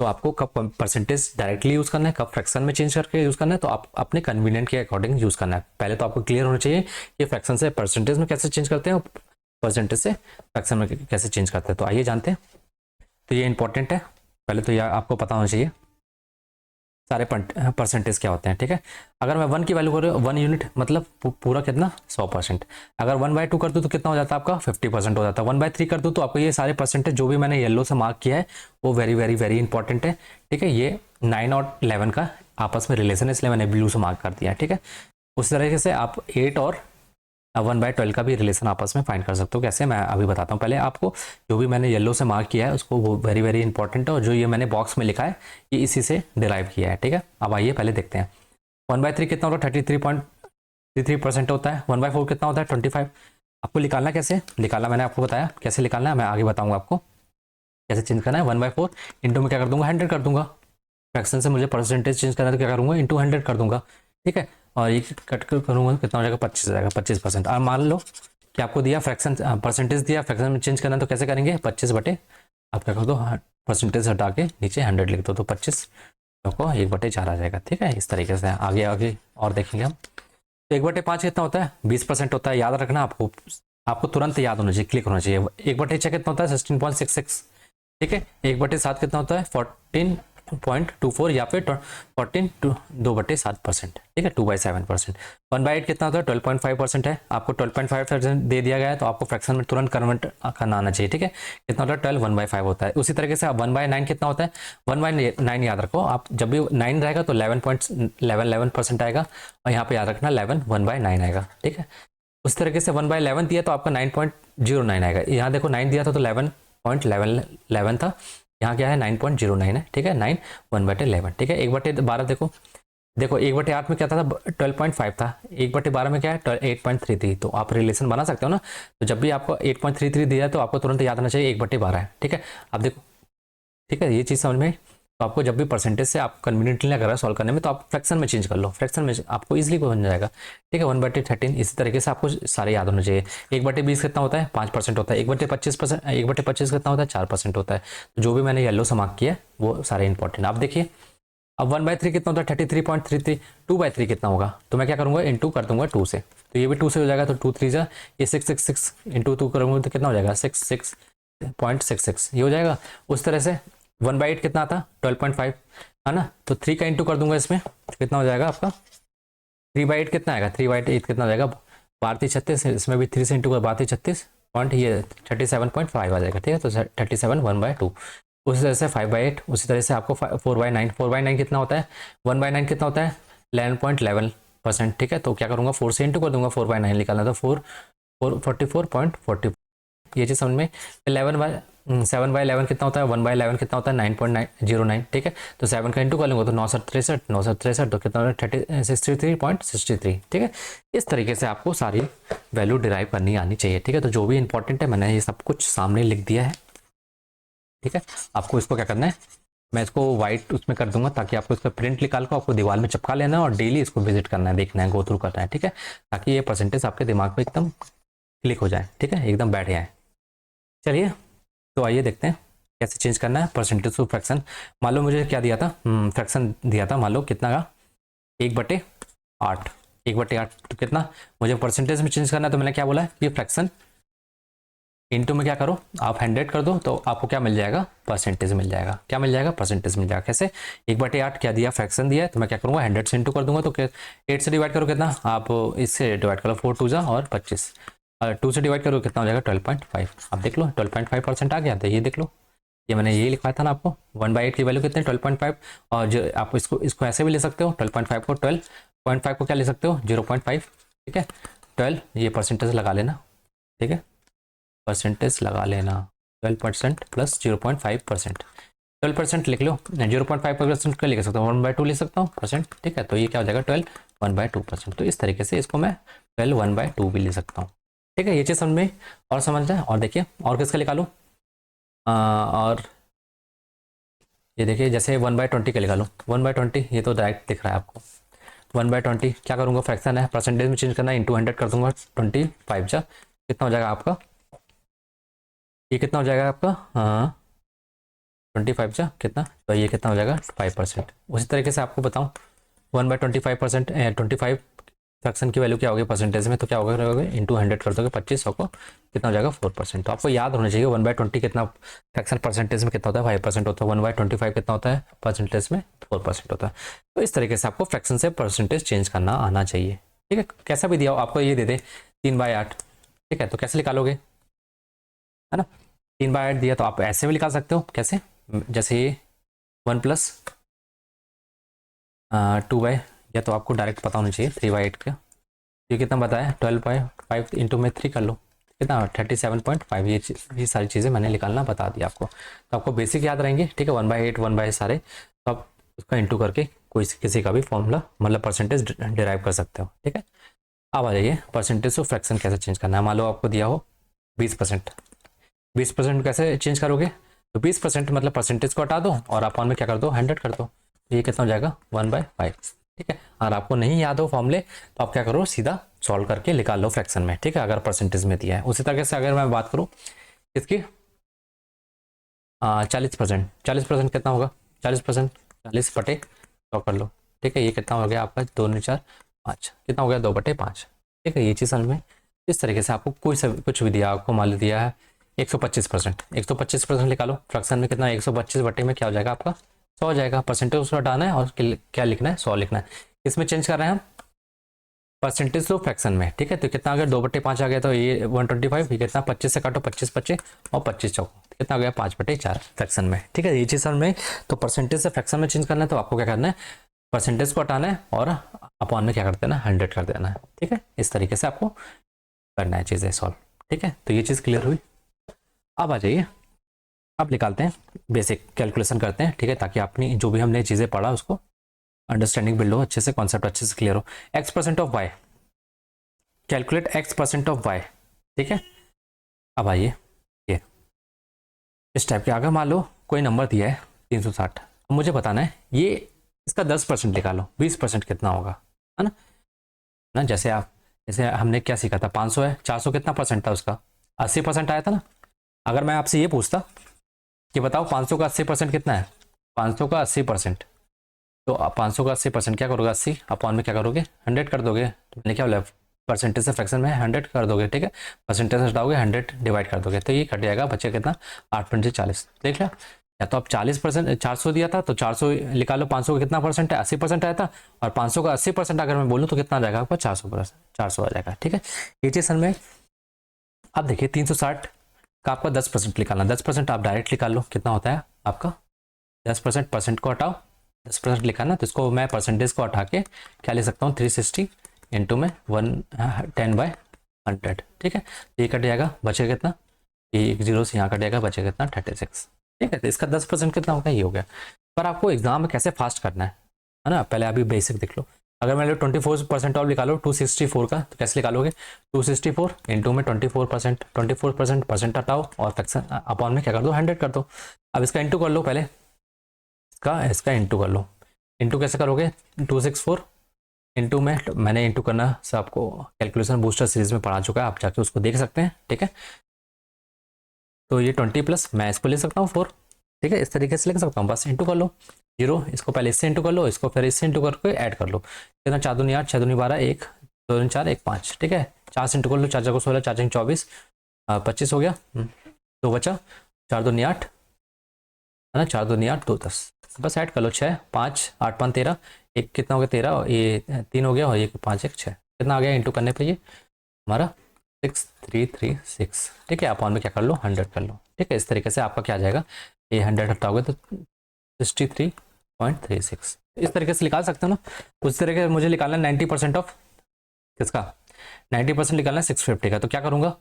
तो आपको कब परसेंटेज डायरेक्टली यूज़ करना है, कब फ्रैक्शन में चेंज करके यूज़ करना है, तो आप अपने कन्वीनियंट के अकॉर्डिंग यूज़ करना है। पहले तो आपको क्लियर होना चाहिए कि फ्रैक्शन से परसेंटेज में कैसे चेंज करते हैं, परसेंटेज से फ्रैक्शन में कैसे चेंज करते हैं, तो आइए जानते हैं। तो ये इंपॉर्टेंट है, पहले तो यह आपको पता होना चाहिए सारे परसेंटेज क्या होते हैं, ठीक है। अगर मैं 1 की वैल्यू करूँ 1 यूनिट मतलब पूरा कितना 100%, अगर 1/2 कर दूँ तो कितना हो जाता है आपका 50% हो जाता है, 1/3 कर दूँ तो आपको ये सारे परसेंटेज जो भी मैंने येलो से मार्क किया है वो वेरी वेरी वेरी इंपॉर्टेंट है, ठीक है। ये 9 और 11 का आपस में रिलेशन है इसलिए मैंने ब्लू से मार्क कर दिया, ठीक है। उस तरीके से आप 8 और 1/12 का भी रिलेशन आपस में फाइंड कर सकते हो, कैसे मैं अभी बताता हूँ। पहले आपको जो भी मैंने येलो से मार्क किया है उसको वो वेरी वेरी इंपॉर्टेंट है, और जो ये मैंने बॉक्स में लिखा है ये इसी से डिराइव किया है, ठीक है। अब आइए पहले देखते हैं 1/3 कितना होता है 33.33% होता है, 1/4 कितना होता है 25। आपको निकालना कैसे, निकालना मैंने आपको बताया कैसे निकालना है, मैं आगे बताऊँगा आपको कैसे चेंज करना है। 1/4 इंटू में क्या कर दूंगा 100 कर दूंगा, फ्रैक्शन से मुझे परसेंटेज चेंज करना है तो क्या करूँगा इंटू 100 कर दूंगा, ठीक है। और ये कट कर करूँगा कितना हो जाएगा 25 हो जाएगा 25%। और मान लो कि आपको दिया फ्रैक्शन परसेंटेज दिया फ्रैक्शन में चेंज करना है तो कैसे करेंगे 25 बटे आप क्या कर दो परसेंटेज हटा के नीचे 100 लिख दो, तो 25 को 1/4 आ जाएगा, ठीक है। इस तरीके से आगे आगे और देखेंगे हम। तो 1/5 कितना होता है 20% होता है, याद रखना आपको तुरंत याद होना चाहिए, क्लिक होना चाहिए। 1/6 कितना होता है 16.66, ठीक है। 1/7 कितना होता है 12.24 या फिर 2/7%, ठीक है, 2/7%। 1/8 कितना होता है, 12.5% है, आपको 12.5% दे दिया गया है तो आपको फ्रैक्शन में तुरंत कन्वर्ट करना आना चाहिए, ठीक है। कितना होता है, 12 1/5 होता है। उसी तरीके से 1/9 कितना होता है, 1/9 याद रखो आप, जब भी 9 रहेगा तो 11% आएगा, और यहाँ पे याद रखना 11 1/9 आएगा, ठीक है। उस तरीके से 1/11 दिया तो आपका 9.09 आएगा। यहाँ देखो 9 दिया था तो 11.11 था, यहाँ क्या है 9.09 है, ठीक है। 9 1/11, ठीक है। 1/12 देखो, 1/8 में क्या था, 12.5 था, 1/12 में क्या है 8.33, तो आप रिलेशन बना सकते हो ना। तो जब भी आपको 8.33 दिया तो आपको तुरंत याद आना चाहिए 1/12 है, ठीक है। अब देखो, ठीक है, ये चीज़ समझ में। तो आपको जब भी परसेंटेज से आप कन्वीनियंटली लग रहा है सॉल्व करने में, तो आप फ्रैक्शन में चेंज कर लो, फ्रैक्शन में आपको इजीली बन जाएगा, ठीक है। 1/13, इसी तरीके से आपको सारे याद होने चाहिए। 1/20 कितना होता है, 5% होता है। 1/25 कितना होता है, 4% होता है। तो जो भी मैंने येलो से मार्क किया है वो सारे इंपॉर्टेंट। आप देखिए अब 1/3 कितना होता है, 33.33। 2/3 कितना होगा, तो मैं क्या करूँगा, इंटू कर दूंगा 2 से, तो ये भी 2 से हो जाएगा, तो 2 3 जा, ये 666 इंटू 2 करूँगा तो कितना हो जाएगा, 66.66, ये हो जाएगा। उस तरह से 1/8 कितना आता, 12.5 है ना, तो 3 का इंटू कर दूंगा इसमें, कितना हो जाएगा आपका 3/8 कितना आएगा, 3/8 कितना हो जाएगा, 3236, इसमें भी 3 से इंटू कर 3236 पॉइंट, ये 37.5 आ जाएगा, ठीक है। तो 37 1/2। उसी तरह से 5/8, उसी तरह से आपको 4/9, 4/9 कितना होता है, 1/9 कितना होता है 11.11%, ठीक है। तो क्या करूँगा, 4 से इंटू कर दूंगा, 4/9 निकालना, तो 44.40, ये चीज़ समझ में। 7/11 कितना होता है, 1/11 कितना होता है 9.909, ठीक है। तो 7 का इंटू कर लूँगा तो 963 तो कितना होता है 63.63, ठीक है। इस तरीके से आपको सारी वैल्यू डिराइव करनी आनी चाहिए, ठीक है। तो जो भी इंपॉर्टेंट है मैंने ये सब कुछ सामने लिख दिया है, ठीक है। आपको इसको क्या करना है, मैं इसको वाइट उसमें कर दूंगा ताकि आपको इसका प्रिंट निकाल कर आपको दीवार में चिपका लेना है और डेली इसको विजिट करना है, देखना है, गो थ्रू करना है, ठीक है, ताकि ये परसेंटेज आपके दिमाग में एकदम क्लिक हो जाए, ठीक है, एकदम बैठ जाए। चलिए तो आइए देखते हैं कैसे चेंज करना है परसेंटेज टू फ्रैक्शन। मान लो मुझे क्या दिया था, फ्रैक्शन दिया था, मान लो कितना का 1/8, 1/8 तो कितना, मुझे परसेंटेज में चेंज करना है, तो मैंने क्या बोला है कि फ्रैक्शन इनटू में क्या करो आप 100 कर दो, तो आपको क्या मिल जाएगा, परसेंटेज मिल जाएगा। क्या मिल जाएगा, परसेंटेज मिल जाएगा। कैसे, 1/8 क्या दिया, फ्रैक्शन दिया है, तो मैं क्या करूँगा 100 से इंटू कर दूंगा, तो 8 से डिवाइड करो कितना, आप इससे डिवाइड करो 4 2 जा और 25, और 2 से डिवाइड करो कितना हो जाएगा 12.5। आप देख लो 12.5% आ गया था, ये देख लो, ये मैंने यही लिखवाया था ना आपको। 1/8 की वैल्यू कितनी, 12.5, और जो आप इसको ऐसे भी ले सकते हो, 12.5 को 12.5 को क्या ले सकते हो 0.5, ठीक है। 12 ये परसेंटेज लगा लेना, ठीक है, परसेंटेज लगा लेना, 12% प्लस 0.5%, 12% लिख लो, 0.5% का लिख सकता हूँ, 1/2 लिख सकता हूँ परसेंट, ठीक है। तो ये क्या हो जाएगा 12 1/2%। तो इस तरीके से इसको मैं 12 1/2 भी ले सकता हूँ, ठीक है। ये चीज़ समझ में और समझ जाए। और देखिए और किसका निकालूँ, और ये देखिए जैसे 1/20 का निकालूँ, 1/20 ये तो डायरेक्ट दिख रहा है आपको। 1/20 क्या करूँगा, फ्रैक्शन है, परसेंटेज में चेंज करना है, इंटू 100 कर दूंगा, 25 जा, कितना हो जाएगा आपका, ये कितना हो जाएगा आपका, हाँ 25 जा कितना, तो ये कितना हो जाएगा 5%। उसी तरीके से आपको बताऊँ 1/25%, 25 फ्रैक्शन की वैल्यू क्या होगी परसेंटेज में, तो क्या होगा इंटू 100 कर दोगे 2500 को, कितना हो जाएगा 4%। तो आपको याद होना चाहिए 1/20 कितना फ्रैक्शन परसेंटेज में कितना होता है 5% होता है, 1/25 कितना होता है परसेंटेज में 4% होता है। तो इस तरीके से आपको फ्रैक्शन से परसेंटेज चेंज करना आना चाहिए, ठीक है। कैसा भी दिया हो, आपको ये दे दे 3/8, ठीक है, तो कैसे निकालोगे, है ना। 3/8 दिया तो आप ऐसे भी निकाल सकते हो, कैसे, जैसे ये 1 प्लस 2/, या तो आपको डायरेक्ट पता होना चाहिए 3/8 का, ये कितना बताया 12/5 इंटू में 3 कर लो, कितना 37.5, ये सारी चीज़ें मैंने निकालना बता दिया आपको। तो आपको बेसिक याद रहेंगे, ठीक है, 1/8 1/, सारे, तो आप उसका इंटू करके कोई किसी का भी फॉर्मूला मतलब परसेंटेज डिराइव कर सकते हो, ठीक है। अब आ जाइए परसेंटेज टू फ्रैक्शन कैसे चेंज करना है। मान लो आपको दिया हो 20%, 20% कैसे चेंज करोगे, तो 20% मतलब परसेंटेज को हटा दो और अपॉन में क्या कर दो 100 कर दो, तो ये कितना हो जाएगा 1/5, ठीक है। अगर आपको नहीं याद हो फॉर्मूले तो आप क्या करो सीधा सॉल्व करके निकाल लो फ्रैक्शन में, ठीक है, अगर परसेंटेज में दिया है। उसी तरीके से अगर मैं बात करूँ इसकी 40%, 40% कितना होगा 40%, 40/100 कर लो, ठीक है, ये कितना हो गया आपका 2 9 4 5, कितना हो गया 2/5, ठीक है। ये चीज़ समझ में। इस तरीके से आपको कोई सा कुछ भी दिया, आपको मान लो दिया है 125%, 125% निकालो फ्रैक्शन में कितना 125 बटे में क्या हो जाएगा आपका 100 हो जाएगा। परसेंटेज उसको हटाना है और क्या लिखना है, 100 लिखना है। इसमें चेंज कर रहे हैं हम परसेंटेज तो फ्रैक्शन में, ठीक है। तो कितना आ गया, 2/5 आ गया, तो ये 125, ये कितना 25 से काटो, 25 25 और 25 चौको कितना आ गया, 5/4 फ्रैक्शन में, ठीक है। ये चीज़ समझ में। तो परसेंटेज से फ्रैक्शन में चेंज करना है तो आपको क्या करना है, परसेंटेज को हटाना है और अपॉन में क्या कर देना, 100 कर देना है, ठीक है। इस तरीके से आपको करना है चीज़ें सॉल्व, ठीक है। तो ये चीज़ क्लियर हुई। अब आ जाइए, अब निकालते हैं, बेसिक कैलकुलेशन करते हैं, ठीक है, ताकि अपनी जो भी हमने चीज़ें पढ़ा उसको अंडरस्टैंडिंग बिल्ड हो अच्छे से, कॉन्सेप्ट अच्छे से क्लियर हो। x% of y, calculate x% of y, ठीक है। अब आइए ये इस टाइप के, अगर मान लो कोई नंबर दिया है 360, अब मुझे बताना है ये इसका 10% निकालो, 20% कितना होगा, है ना। जैसे हमने क्या सीखा था, 500 है, 400 कितना परसेंट था उसका, 80% आया था ना। अगर मैं आपसे ये पूछता कि बताओ 500 का 80% कितना है, 500 का 80%, तो 500 का 80% क्या करोगे, 80 अपॉन में क्या करोगे, 100 कर दोगे। तो मैंने क्या बोला, परसेंटेज से फ्रैक्शन में 100 कर दोगे, ठीक है। परसेंटेज से हटाओगे, 100 डिवाइड कर दोगे, तो ये कट जाएगा, बचे कितना, 8/40। देख लिया, या तो आप 40%, 400 दिया था तो 400 निकालो, 500 का कितना परसेंट है, 80% आया था, और 500 का 80% अगर मैं बोलूँ तो कितना आ जाएगा आपका, 400%, 400 आ जाएगा, ठीक है। ये चीज़ सन में। अब देखिए 360 का आपका 10% निकालना, 10% आप डायरेक्ट निकाल लो, कितना होता है आपका 10%, परसेंट को हटाओ, 10% लिखा ना, तो इसको मैं परसेंटेज को हटा के क्या ले सकता हूँ, 360 इंटू में 10/100, ठीक है। तो ये कट जाएगा, बचेगा कितना, ये एक जीरो से यहाँ कट जाएगा, बचेगा कितना, 36, ठीक है। तो इसका 10% कितना होगा, ये हो गया। पर आपको एग्जाम में कैसे फास्ट करना है ना, पहले अभी बेसिक देख लो। अगर मैं 24% ऑफ निकालो 264 का, तो कैसे निकालोगे, 264 इंटू में 24%, 24% परसेंट हटाओ और फ्रैक्शन अपॉन में क्या कर दो, 100 कर दो। अब इसका इंटू कर लो, पहले इसका इंटू कर लो। इंटू कैसे करोगे, 264 इंटू में, मैंने इंटू करना से आपको कैलकुलेशन बूस्टर सीरीज में पढ़ा चुका है, आप जाके उसको देख सकते हैं, ठीक है। तो ये 20 प्लस मैं इसको ले सकता हूँ 4, ठीक है, इस तरीके से लिख सकता हूँ, बस इंटू कर लो। 0 इसको पहले इससे इंटू कर लो, इसको फिर इससे इंटू करके ऐड कर लो, कितना 4 दूनी 8, 6 दूनी 12, 1 2 दूनी 4, 1 5, ठीक है। 4 से इंटू कर लो, 4 को 16, 4 24, 25 हो गया, तो बचा 4 दूनी 8, है ना, 4 दूनी 8, 2 10, बस ऐड कर लो, 6 5 8 5 13, एक कितना हो गया 13, ये 3 हो गया, और ये 5 1 6, कितना आ गया इंटू करने पे ये हमारा 6336, ठीक है। अपॉन में क्या कर लो, 100 कर लो, ठीक है। इस तरीके से आपका क्या आ जाएगा, ये 100 हटाओगे तो 63.36, इस तरीके से निकाल सकते हो ना। उस तरीके से मुझे निकालना है 90% ऑफ किसका, 90% निकालना है 650 का, तो क्या करूँगा,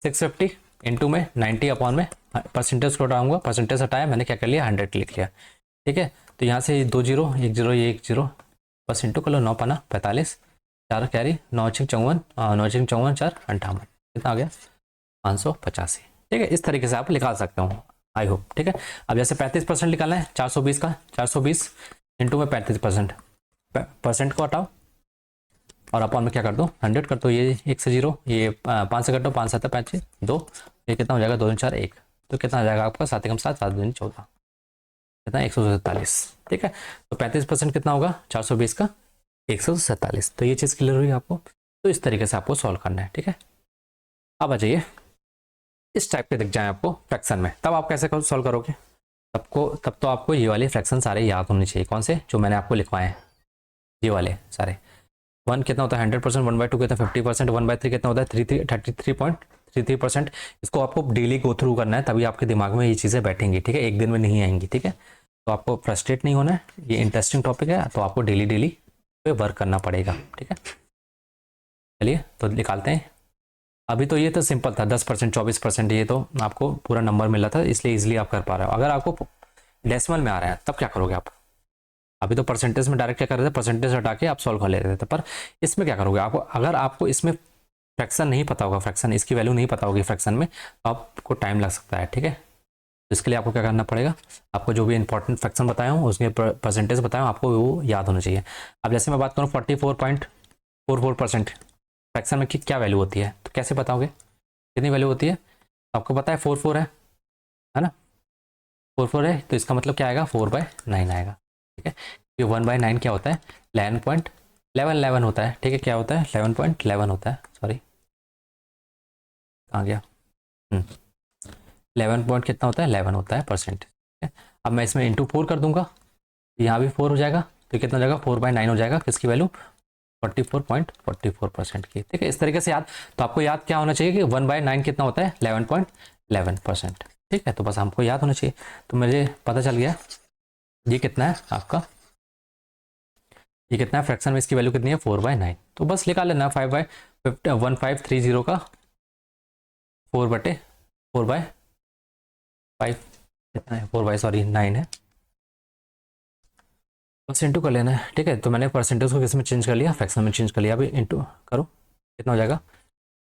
650 इंटू में 90 अपॉन में परसेंटेज को हटाऊंगा, परसेंटेज हटाया मैंने, क्या कर लिया, 100 लिख लिया, ठीक है। तो यहाँ से 2 जीरो 1 जीरो, ये 1 जीरो, बस इंटू कर लो, 9 पाना 45, 4 कैरी, 9 6 54, 9 6 54, 4 58, कितना आ गया, 585, ठीक है। इस तरीके से आप निकाल सकते हो, आई होप, ठीक है। अब जैसे 35% निकालना है 420 का, 420 इंटू में 35%, परसेंट को हटाओ और अपॉन में क्या कर दो, 100 कर दो, ये 1 से 0, ये 5 से कटो, 5 7 5 2, ये कितना हो जाएगा, 2 4 1, तो कितना आ जाएगा आपका 7 कम 7 7 2 14, कितना 147, ठीक है। तो 35% कितना होगा 420 का, 147। तो ये चीज़ क्लियर हुई आपको। तो इस तरीके से आपको सॉल्व करना है, ठीक है। अब आ जाइए, इस टाइप के दिख जाए आपको फ्रैक्शन में, तब आप कैसे सॉल्व करोगे, तब तो आपको ये वाले फ्रैक्शन सारे याद होने चाहिए, कौन से, जो मैंने आपको लिखवाए हैं, ये वाले सारे। 1 कितना होता है 100%, 1/2 कितना 50%, 1/3 कितना होता है 33.33%। इसको आपको डेली गो थ्रू करना है, तभी आपके दिमाग में ये चीज़ें बैठेंगी, ठीक है, एक दिन में नहीं आएंगी, ठीक है। तो आपको फ्रस्ट्रेट नहीं होना है, ये इंटरेस्टिंग टॉपिक है, तो आपको डेली डेली पे वर्क करना पड़ेगा, ठीक है। चलिए तो निकालते हैं। अभी तो ये तो सिंपल था, 10% 24%, ये तो आपको पूरा नंबर मिला था, इसलिए इजिली आप कर पा रहे हो। अगर आपको डेसिमल में आ रहा है तब क्या करोगे आप, अभी तो परसेंटेज में डायरेक्ट क्या कर रहे थे, परसेंटेज हटा के आप सॉल्व कर लेते थे, पर इसमें क्या करोगे आपको, अगर आपको इसमें फ्रैक्शन नहीं पता होगा, फ्रैक्शन इसकी वैल्यू नहीं पता होगी फ्रैक्शन में, तो आपको टाइम लग सकता है, ठीक है। तो इसके लिए आपको क्या करना पड़ेगा, आपको जो भी इंपॉर्टेंट फ्रैक्शन बताया हूँ उसके परसेंटेज बताया हूँ, आपको वो याद होना चाहिए। अब जैसे मैं बात करूँ 44.44% फ्रैक्शन में की क्या वैल्यू होती है, तो कैसे बताओगे कितनी वैल्यू होती है, आपको पता है 44 है ना, 44 है, तो इसका मतलब क्या आएगा 4/9 आएगा, ठीक है। ये 1/9 क्या होता है, 11.11 होता है, ठीक है, क्या होता है 11.11 होता है, सॉरी आ गया 11 पॉइंट कितना होता है 11 होता है परसेंट, ठीक है। अब मैं इसमें इंटू 4 कर दूंगा, यहाँ भी 4 हो जाएगा, तो कितना हो जाएगा 4/9 हो जाएगा, किसकी वैल्यू 44.44% की। ठीक है, इस तरीके से याद, तो आपको याद क्या होना चाहिए कि 1/9 कितना होता है 11.11%। ठीक है, तो बस हमको याद होना चाहिए। तो मुझे पता चल गया ये कितना है आपका, ये कितना है फ्रैक्शन में, इसकी वैल्यू कितनी है 4/9। तो बस निकाल लेना 1530 का 4/4/5 कितना है 4/9 है, बस इंटू कर लेना है। ठीक है, तो मैंने परसेंटेज को किस में चेंज कर लिया, फ्रैक्शन में चेंज कर लिया। अभी इंटू करो, कितना हो जाएगा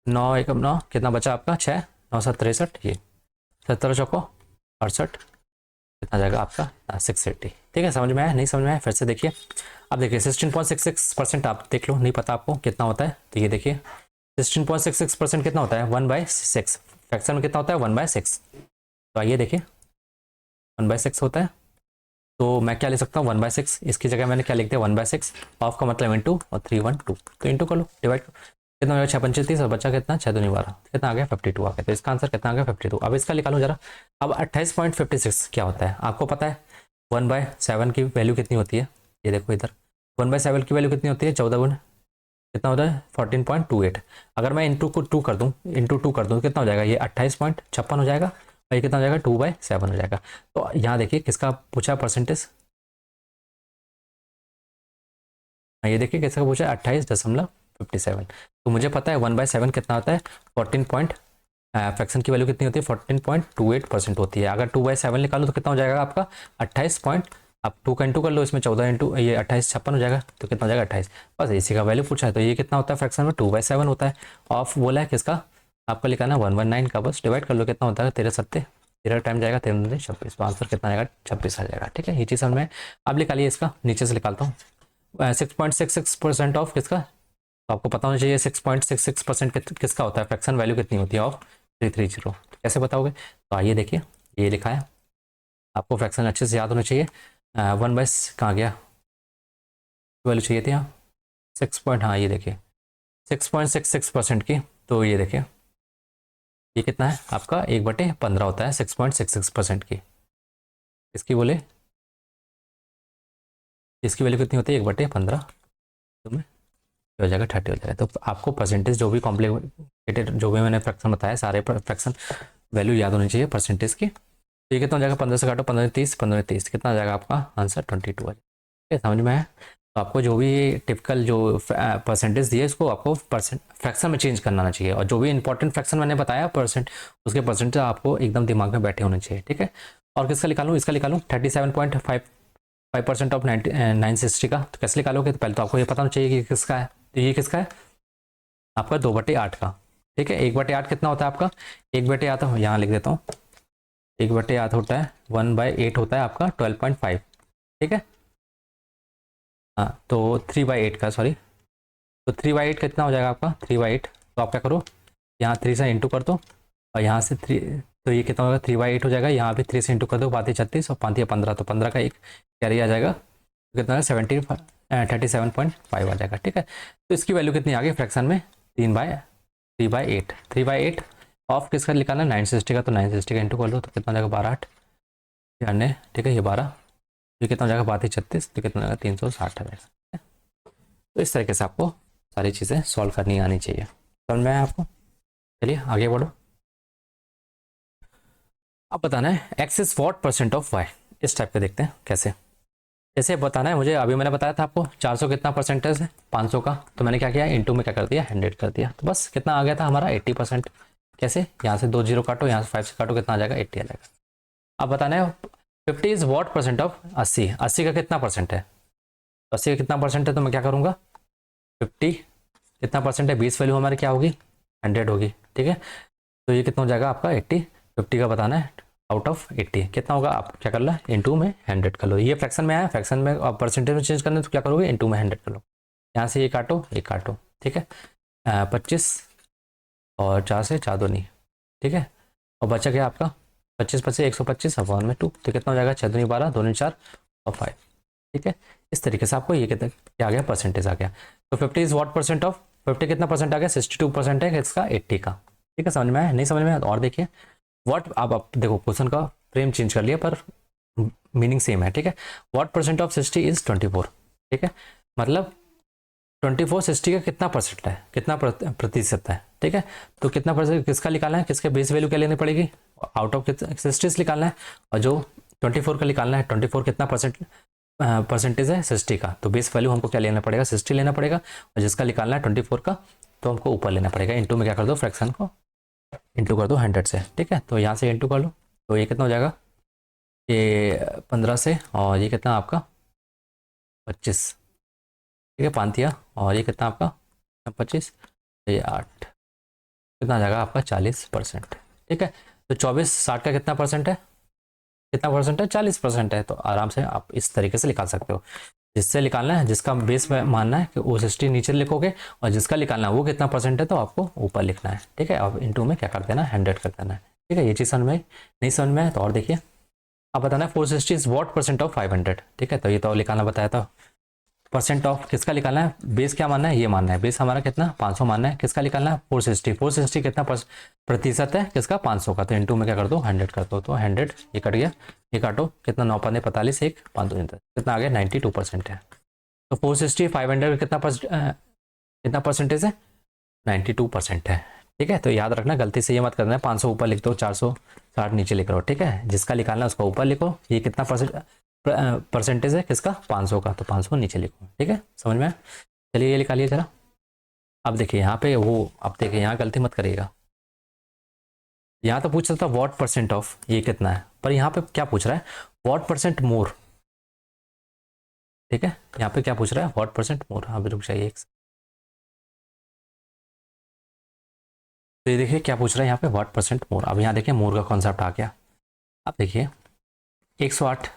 9 एकम 9, कितना बचा आपका 6, 9 7 63, ये 70 चौको 68, कितना जाएगा आपका 680। ठीक है, समझ में आया, नहीं समझ में आया फिर से देखिए। अब देखिए 16.66% आप देख लो, नहीं पता आपको कितना होता है, तो ये देखिए 16.66% कितना होता है 1/6, फ्रैक्शन में कितना होता है 1/6। तो आइए देखिए 1/6 होता है, तो मैं क्या ले सकता हूँ 1/6, इसकी जगह मैंने क्या लिख दिया 1/6, ऑफ का मतलब इंटू और 312, तो इंटू कर लो, डिवाइड कितना हो गया 6 और बच्चा कितना 6 2 12, कितना आ गया 52 आ गया। तो इसका आंसर कितना आ गया 52। अब इसका निकालूं जरा। अब 28.56 क्या होता है आपको पता है, 1/7 की वैल्यू कितनी होती है, ये देखो इधर 1/7 की वैल्यू कितनी होती है 14 गुना कितना होता है 14.28। अगर मैं इंटू को 2 कर दूँ, इंटू 2 कर दूँ कितना हो जाएगा, ये 28.56 हो जाएगा, और ये कितना हो जाएगा 2/7 हो जाएगा। तो यहाँ देखिए किसका पूछा परसेंटेज, ये देखिए किसका पूछा 28.57। तो मुझे पता है 1/7 कितना होता है 14 पॉइंट, फ्रैक्शन की वैल्यू कितनी होती है 14.28% होती है। अगर 2/7 निकालो तो कितना हो जाएगा आपका 28 पॉइंट, आप 2 का इंटू कर लो, इसमें 14 इंटू ये 28 56 हो जाएगा, तो कितना हो जाएगा 28। बस इसी का वैल्यू पूछा है, तो ये कितना होता है फ्रैक्शन में 2/7 होता है। ऑफ बोला है किसका, आपका लिखाना 1/9 का, बस डिवाइड कर लो, कितना होता है 13 7 13 टाइम जाएगा 13 26, तो आंसर कितना आएगा 26 आ जाएगा। ठीक है, ये चीज़ समझ में। अब निकालिए इसका, नीचे से निकालता हूँ 6.66% ऑफ किसका, तो आपको पता होना चाहिए 6.66% किसका होता है, फ्रैक्शन वैल्यू कितनी होती है ऑफ 330। तो कैसे बताओगे, तो आइए देखिए ये लिखा है, आपको फ्रैक्शन अच्छे से याद होना चाहिए। 1/ कहाँ गया, वैल्यू चाहिए थी यहाँ 6 पॉइंट, हाँ ये देखिए 6.66% की, तो ये देखिए ये कितना है आपका 1/15 होता है 6.66% की। इसकी बोले इसकी वैल्यू कितनी होती है 1/15, तो में हो जाएगा 30 हो जाएगा। तो आपको परसेंटेज जो भी कॉम्प्लिकेटेड जो भी मैंने फ्रैक्शन बताया सारे फ्रैक्शन वैल्यू याद होनी चाहिए परसेंटेज की। तो ये कितना हो जाएगा 15 से काटो 15 30 15 30, कितना आ जाएगा आपका आंसर 22 आ जाएगा। समझ में आया। तो आपको जो भी टिपिकल जो परसेंटेज दिए इसको आपको फ्रैक्शन में चेंज करना चाहिए, और जो भी इंपॉर्टेंट फ्रैक्शन मैंने बताया उसके परसेंटेज आपको एकदम दिमाग में बैठे होने चाहिए। ठीक है, और किसका निकालूँ, इसका निकालूँ 37.5% ऑफ 960 का। तो कैसे निकालोगे, तो पहले तो आपको ये पता होना चाहिए कि किसका है, तो ये किसका है आपका 2/8 का। ठीक है, 1/8 कितना होता है आपका 1/8 यहाँ लिख देता हूँ, 1/8 होता है 1/8 होता है आपका 12.5। ठीक है, हाँ तो 3/8 का सॉरी, तो 3/8 कितना हो जाएगा आपका 3/8, तो आप क्या करो यहाँ 3 से इंटू कर दो, और यहाँ से 3, तो ये कितना होगा 3/8 हो जाएगा, यहाँ भी 3 से इंटू कर दो, 5 36 और 5 15, तो 15 का एक कैरी आ जाएगा, तो कितना है 37.5 आ जाएगा। ठीक है, तो इसकी वैल्यू कितनी आ गई फ्रैक्शन में 3/8 ऑफ किसका लिखाना है 960 का, तो 960 का इंटू कर लो, तो कितना हो जाएगा 12 8 96। ठीक है, ये 12, ये कितना हो जाएगा 32 36, तो कितना हो जाएगा 360 आ जाएगा। तो इस तरीके से आपको सारी चीज़ें सॉल्व करनी आनी चाहिए। समझ में आया आपको, चलिए आगे बढ़ो। अब बताना है X is what percent of Y, इस टाइप के देखते हैं कैसे। जैसे बताना है मुझे, अभी मैंने बताया था आपको 400 कितना परसेंटेज है 500 का, तो मैंने क्या किया इंटू में क्या कर दिया 100 कर दिया, तो बस कितना आ गया था हमारा 80%। कैसे, यहाँ से 2 0 काटो, यहाँ से 5 से काटो, कितना आ जाएगा 80 आ जाएगा। अब बताना है 50 इज वॉट परसेंट ऑफ 80, 80 का कितना परसेंट है, 80 का कितना परसेंट है, तो मैं क्या करूँगा 50 कितना परसेंट है 20 वैल्यू हमारी क्या होगी 100 होगी। ठीक है, तो ये कितना हो जाएगा आपका 80, 50 का बताना है आउट ऑफ 80 कितना होगा, आप क्या कर लो इनटू में 100 कर लो। ये फ्रैक्शन में आया, फ्रैक्शन में आप परसेंटेज में चेंज करना है तो क्या करोगे इनटू में 100 कर लो, यहाँ से ये काटो। ठीक है, 25 और 4 से 4 2 नहीं। ठीक है, और बचा क्या आपका 25 25 125 अपॉन में 2, तो कितना हो जाएगा 6 2 12 2 4 और 5। ठीक है, इस तरीके से आपको ये कितना क्या आ गया परसेंटेज आ गया। तो 50 इज वॉट परसेंट ऑफ 50 कितना परसेंट आ गया 62% है इसका 80 का। ठीक है, समझ में आया, नहीं समझ में आया और देखिए व्हाट, आप देखो क्वेश्चन का फ्रेम चेंज कर लिया पर मीनिंग सेम है, ठीक है। व्हाट परसेंट ऑफ 60 इज 24, ठीक है, मतलब 24 60 का कितना परसेंट है, कितना प्रतिशत है, ठीक है। तो कितना परसेंट किसका निकालना है, किसके बेस वैल्यू क्या लेनी पड़ेगी, आउट ऑफ 60 निकालना है, और जो 24 का निकालना है, 24 कितना परसेंटेज है 60 का, तो बेस वैल्यू हमको क्या लेना पड़ेगा, 60 लेना पड़ेगा, और जिसका निकालना है 24 का तो हमको ऊपर लेना पड़ेगा। इंटू में क्या कर दो, फ्रैक्शन को इंटू कर दो 100 से, ठीक है। तो यहाँ से इंटू कर लो, तो ये कितना हो जाएगा, ये 15 से, और ये कितना आपका 25, ठीक है, 5 और ये कितना आपका 25, ये 8, कितना आ जाएगा आपका 40%, ठीक है। तो 24 60 का कितना परसेंट है, कितना परसेंट है, 40% है। तो आराम से आप इस तरीके से निकाल सकते हो। जिससे निकालना है, जिसका बेस मानना है कि वो 60 नीचे लिखोगे, और जिसका निकालना है वो कितना परसेंट है तो आपको ऊपर लिखना है, ठीक है। अब इंटू में क्या कर देना, 100 कर देना है, ठीक है। ये चीज़ समझ में नहीं समझ में है तो और देखिए, अब बताना है 460 इज व्हाट परसेंट ऑफ 500, ठीक है। तो ये तो निकालना बताया था, परसेंट ऑफ किसका निकालना है, बेस क्या मानना है, ये मानना है, बेस हमारा कितना 500 मानना है, किसका निकालना है 460 कितना प्रतिशत है किसका 500 का, तो इंटू में क्या कर दो 100 कर दो, तो 100 ये कट गया, ये काटो कितना 9 5 45 1 5 2 कितना आ गया 92% है। तो 460 500 कितना परसेंटेज है 92% है, ठीक है। तो याद रखना, गलती से ये मत करना है 500 ऊपर लिख दो 460 नीचे लिख रहे हो, ठीक है। जिसका निकालना है उसका ऊपर लिखो, ये कितना परसेंटेज है किसका 500 का, तो 500 नीचे लिखो, ठीक है, समझ में आया। चलिए ये निकालिए जरा। अब देखिए यहाँ पे वो, अब देखिए यहाँ गलती मत करिएगा, यहाँ तो पूछ रहा था व्हाट परसेंट ऑफ ये कितना है, पर यहाँ पे क्या पूछ रहा है व्हाट परसेंट मोर, ठीक है। यहाँ पे क्या पूछ रहा है व्हाट परसेंट मोर, अभी रुक जाइए तो ये देखिए क्या पूछ रहा है यहाँ पे व्हाट परसेंट मोर। अब यहाँ देखिए मोर का कॉन्सेप्ट आ गया। अब देखिए 108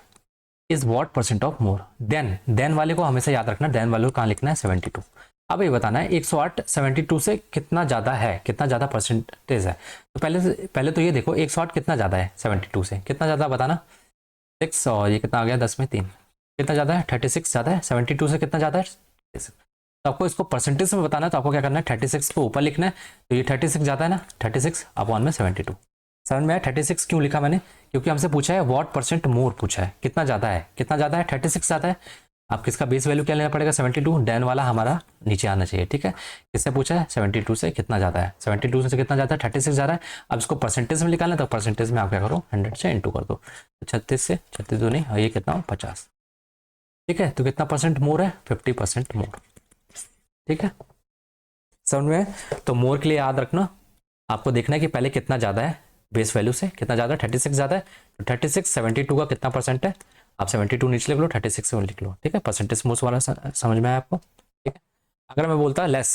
is what percent of more, than वाले को हमेशा याद रखना, देन वाले को कहाँ लिखना है 72। अब ये बताना है 108 72 से कितना ज़्यादा है, कितना ज़्यादा परसेंटेज है। तो पहले तो ये देखो 108 कितना ज़्यादा है 72 से, कितना ज़्यादा बताना 6, और ये कितना आ गया 10 में 3, कितना ज़्यादा है 36 ज़्यादा है 72 से, कितना ज़्यादा है 36। तो आपको इसको परसेंटेज में बताना है, तो आपको क्या करना है 36 को ऊपर लिखना है, तो ये 36 ज़्यादा है ना, 36 अपॉन में 72। समझ में आया 36 क्यों लिखा मैंने, क्योंकि हमसे पूछा है व्हाट परसेंट मोर पूछा है, कितना ज़्यादा है, कितना ज़्यादा है 36 ज़्यादा है। आप किसका बेस वैल्यू क्या लेना पड़ेगा 72, डेन वाला हमारा नीचे आना चाहिए, ठीक है। किससे पूछा है 72 से कितना ज़्यादा है, 72 से कितना ज़्यादा है 36 ज़्यादा है। अब इसको परसेंटेज में निकालना है, तो परसेंटेज में आप क्या करो 100 से इंटू कर दो, तो 36 से 36 नहीं, और ये कितना 50, ठीक है। तो कितना परसेंट मोर है 50% मोर, ठीक है, समझ में। तो मोर के लिए याद रखना, आपको देखना है कि पहले कितना ज़्यादा है बेस वैल्यू से, कितना ज़्यादा है 36 ज़्यादा है, तो 36 72 का कितना परसेंट है, आप 72 नीचे लिख लो 36 से लिख लो, ठीक है। परसेंटेज मोस्ट वाला समझ में आया आपको, ठीक है। अगर मैं बोलता लेस,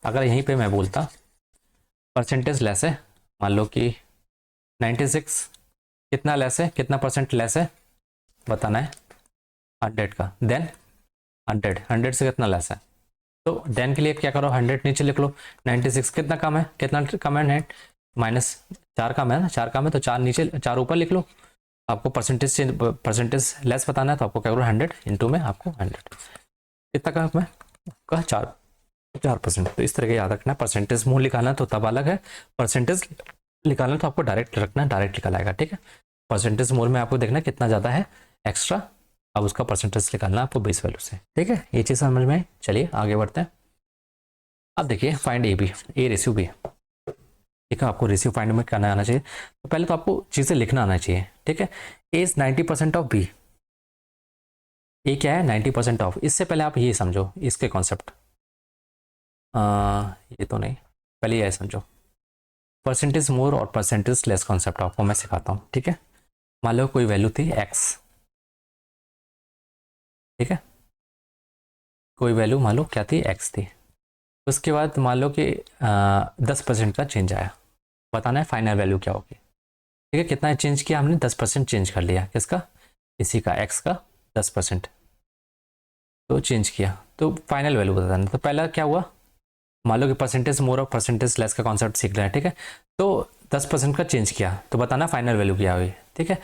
अगर यहीं पे मैं बोलता परसेंटेज लेस है, मान लो कि 96 कितना लेस है, कितना परसेंट लेस है बताना है 100 का, देन 100 से कितना लेस है, तो देन के लिए क्या करो 100 नीचे लिख लो, 96 कितना कम है, कितना कम है माइनस 4 कम है ना, 4 कम है तो 4 नीचे 4 ऊपर लिख लो। आपको परसेंटेज लेस बताना है, तो आपको क्या करो 100 इंटू में आपको 100 कितना कम है आपका 4%। तो इस तरह के याद रखना है, परसेंटेज मूल निकालना तो तब अलग है, परसेंटेज निकालना तो आपको डायरेक्ट रखना, डायरेक्ट निकल आएगा, ठीक है। परसेंटेज मोड में आपको देखना कितना ज़्यादा है एक्स्ट्रा, अब उसका परसेंटेज निकालना आपको बेस वैल्यू से, ठीक है। ये चीज़ समझ में। चलिए आगे बढ़ते हैं। अब देखिए find A B, A ratio B, ठीक है। आपको रेशियो फाइंड में करना आना चाहिए, तो पहले तो आपको चीज़ें लिखना आना चाहिए, ठीक है। ए इज 90% ऑफ बी, ए क्या है 90% ऑफ। इससे पहले आप ये समझो इसके कॉन्सेप्ट, ये तो नहीं, पहले ये समझो परसेंटेज मोर और परसेंटेज लेस कॉन्सेप्ट आपको मैं सिखाता हूँ, ठीक है। मान लो कोई वैल्यू थी एक्स, ठीक है, कोई वैल्यू मान लो क्या थी एक्स थी, उसके बाद मान लो कि 10% का चेंज आया, बताना है फाइनल वैल्यू क्या होगी, ठीक है। कितना चेंज किया हमने 10% चेंज कर लिया, किसका इसी का एक्स का 10% तो चेंज किया, तो फाइनल वैल्यू बताना। तो पहला क्या हुआ, मान लो कि परसेंटेज मोर और परसेंटेज लेस का कॉन्सेप्ट सीख रहे हैं, ठीक है। तो 10% का चेंज किया, तो बताना फाइनल वैल्यू क्या हुई, ठीक है।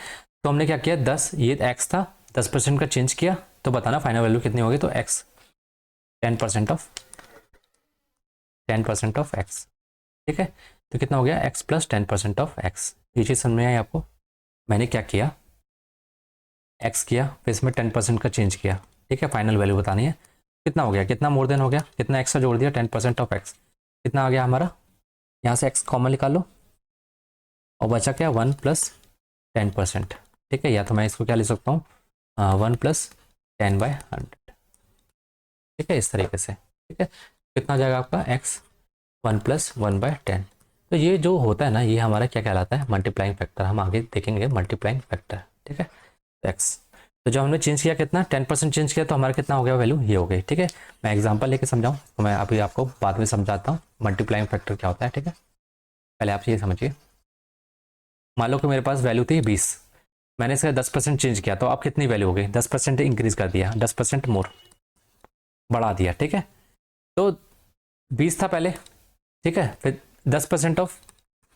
तो हमने क्या किया 10, ये एक्स था, 10% का चेंज किया, तो बताना फाइनल वैल्यू कितनी होगी, तो एक्स 10% ऑफ एक्स, ठीक है। तो कितना हो गया एक्स प्लस 10% ऑफ एक्स। ये चीज़ समझ में आई आपको। मैंने क्या किया एक्स किया, फिर इसमें 10% का चेंज किया, ठीक है, फाइनल वैल्यू बतानी है। कितना हो गया, कितना मोर देन हो गया, कितना एक्स्ट्रा जोड़ दिया, 10% ऑफ एक्स, कितना आ गया हमारा, यहाँ से एक्स कॉमन निकाल लो और बचा क्या, 1 + 10%, ठीक है, या तो मैं इसको क्या ले सकता हूँ, 1 + 10/100, ठीक है, इस तरीके से, ठीक है। कितना हो जाएगा आपका एक्स, 1 + 1/10। तो ये जो होता है ना, ये हमारा क्या कहलाता है, मल्टीप्लाइंग फैक्टर, हम आगे देखेंगे मल्टीप्लाइंग फैक्टर, ठीक है। एक्स, तो जब हमने चेंज किया कितना, 10% चेंज किया, तो हमारा कितना हो गया वैल्यू, ये हो गई, ठीक है। मैं एग्जांपल लेके समझाऊं तो मैं अभी आपको बाद में समझाता हूँ मल्टीप्लाइंग फैक्टर क्या होता है, ठीक है। पहले आप ये समझिए, मान लो कि मेरे पास वैल्यू थी 20, मैंने इसका 10% चेंज किया, तो अब कितनी वैल्यू हो गई, 10% इंक्रीज कर दिया, 10% मोर बढ़ा दिया, ठीक है। तो 20 था पहले, ठीक है, फिर 10% ऑफ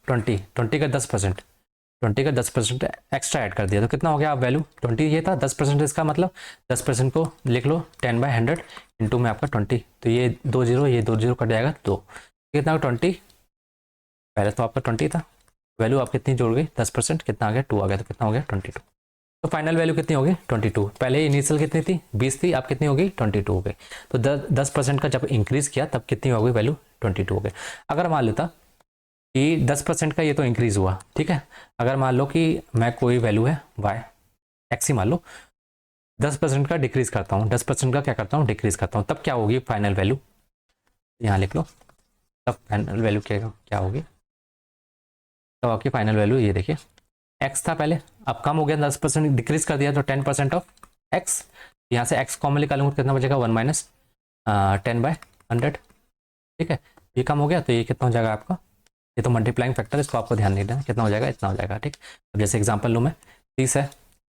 20 का 10%, 20 का 10% एक्स्ट्रा ऐड कर दिया, तो कितना हो गया आप वैल्यू, 20 ये था, 10% इसका मतलब 10% को लिख लो 10/100 इंटू में आपका 20, तो ये 2 जीरो, ये 2 जीरो कट जाएगा 2, कितना 20, पहले तो आपका 20 था, वैल्यू आप कितनी जोड़ गई 10%, कितना आ गया 2 आ गया, तो कितना हो गया 22। तो फाइनल वैल्यू कितनी होगी 22, पहले इनिशियल कितनी थी 20 थी, अब कितनी होगी 22 हो गई। तो 10% का जब इंक्रीज किया तब कितनी हो गई वैल्यू 22 हो गई। अगर मान लेता कि 10% का ये तो इंक्रीज हुआ, ठीक है, अगर मान लो कि मैं कोई वैल्यू है वाई एक्स ही मान लो, 10% का डिक्रीज करता हूँ, 10% का क्या करता हूँ डिक्रीज करता हूँ, तब क्या होगी फाइनल वैल्यू, यहाँ लिख लो, तब फाइनल वैल्यू क्या क्या होगी, तब आपकी फाइनल वैल्यू ये देखिए, एक्स था पहले, अब कम हो गया, 10% डिक्रीज कर दिया, तो 10% ऑफ एक्स, यहाँ से एक्स कॉमन निकालूंगा तो कितना बचेगा 1 - 10/100, ठीक है, ये कम हो गया, तो ये कितना हो जाएगा आपका, ये तो मल्टीप्लाइंग फैक्टर, इसको आपको ध्यान नहीं देना, कितना हो जाएगा इतना हो जाएगा, ठीक। अब जैसे एग्जांपल लूँ मैं, 30 है,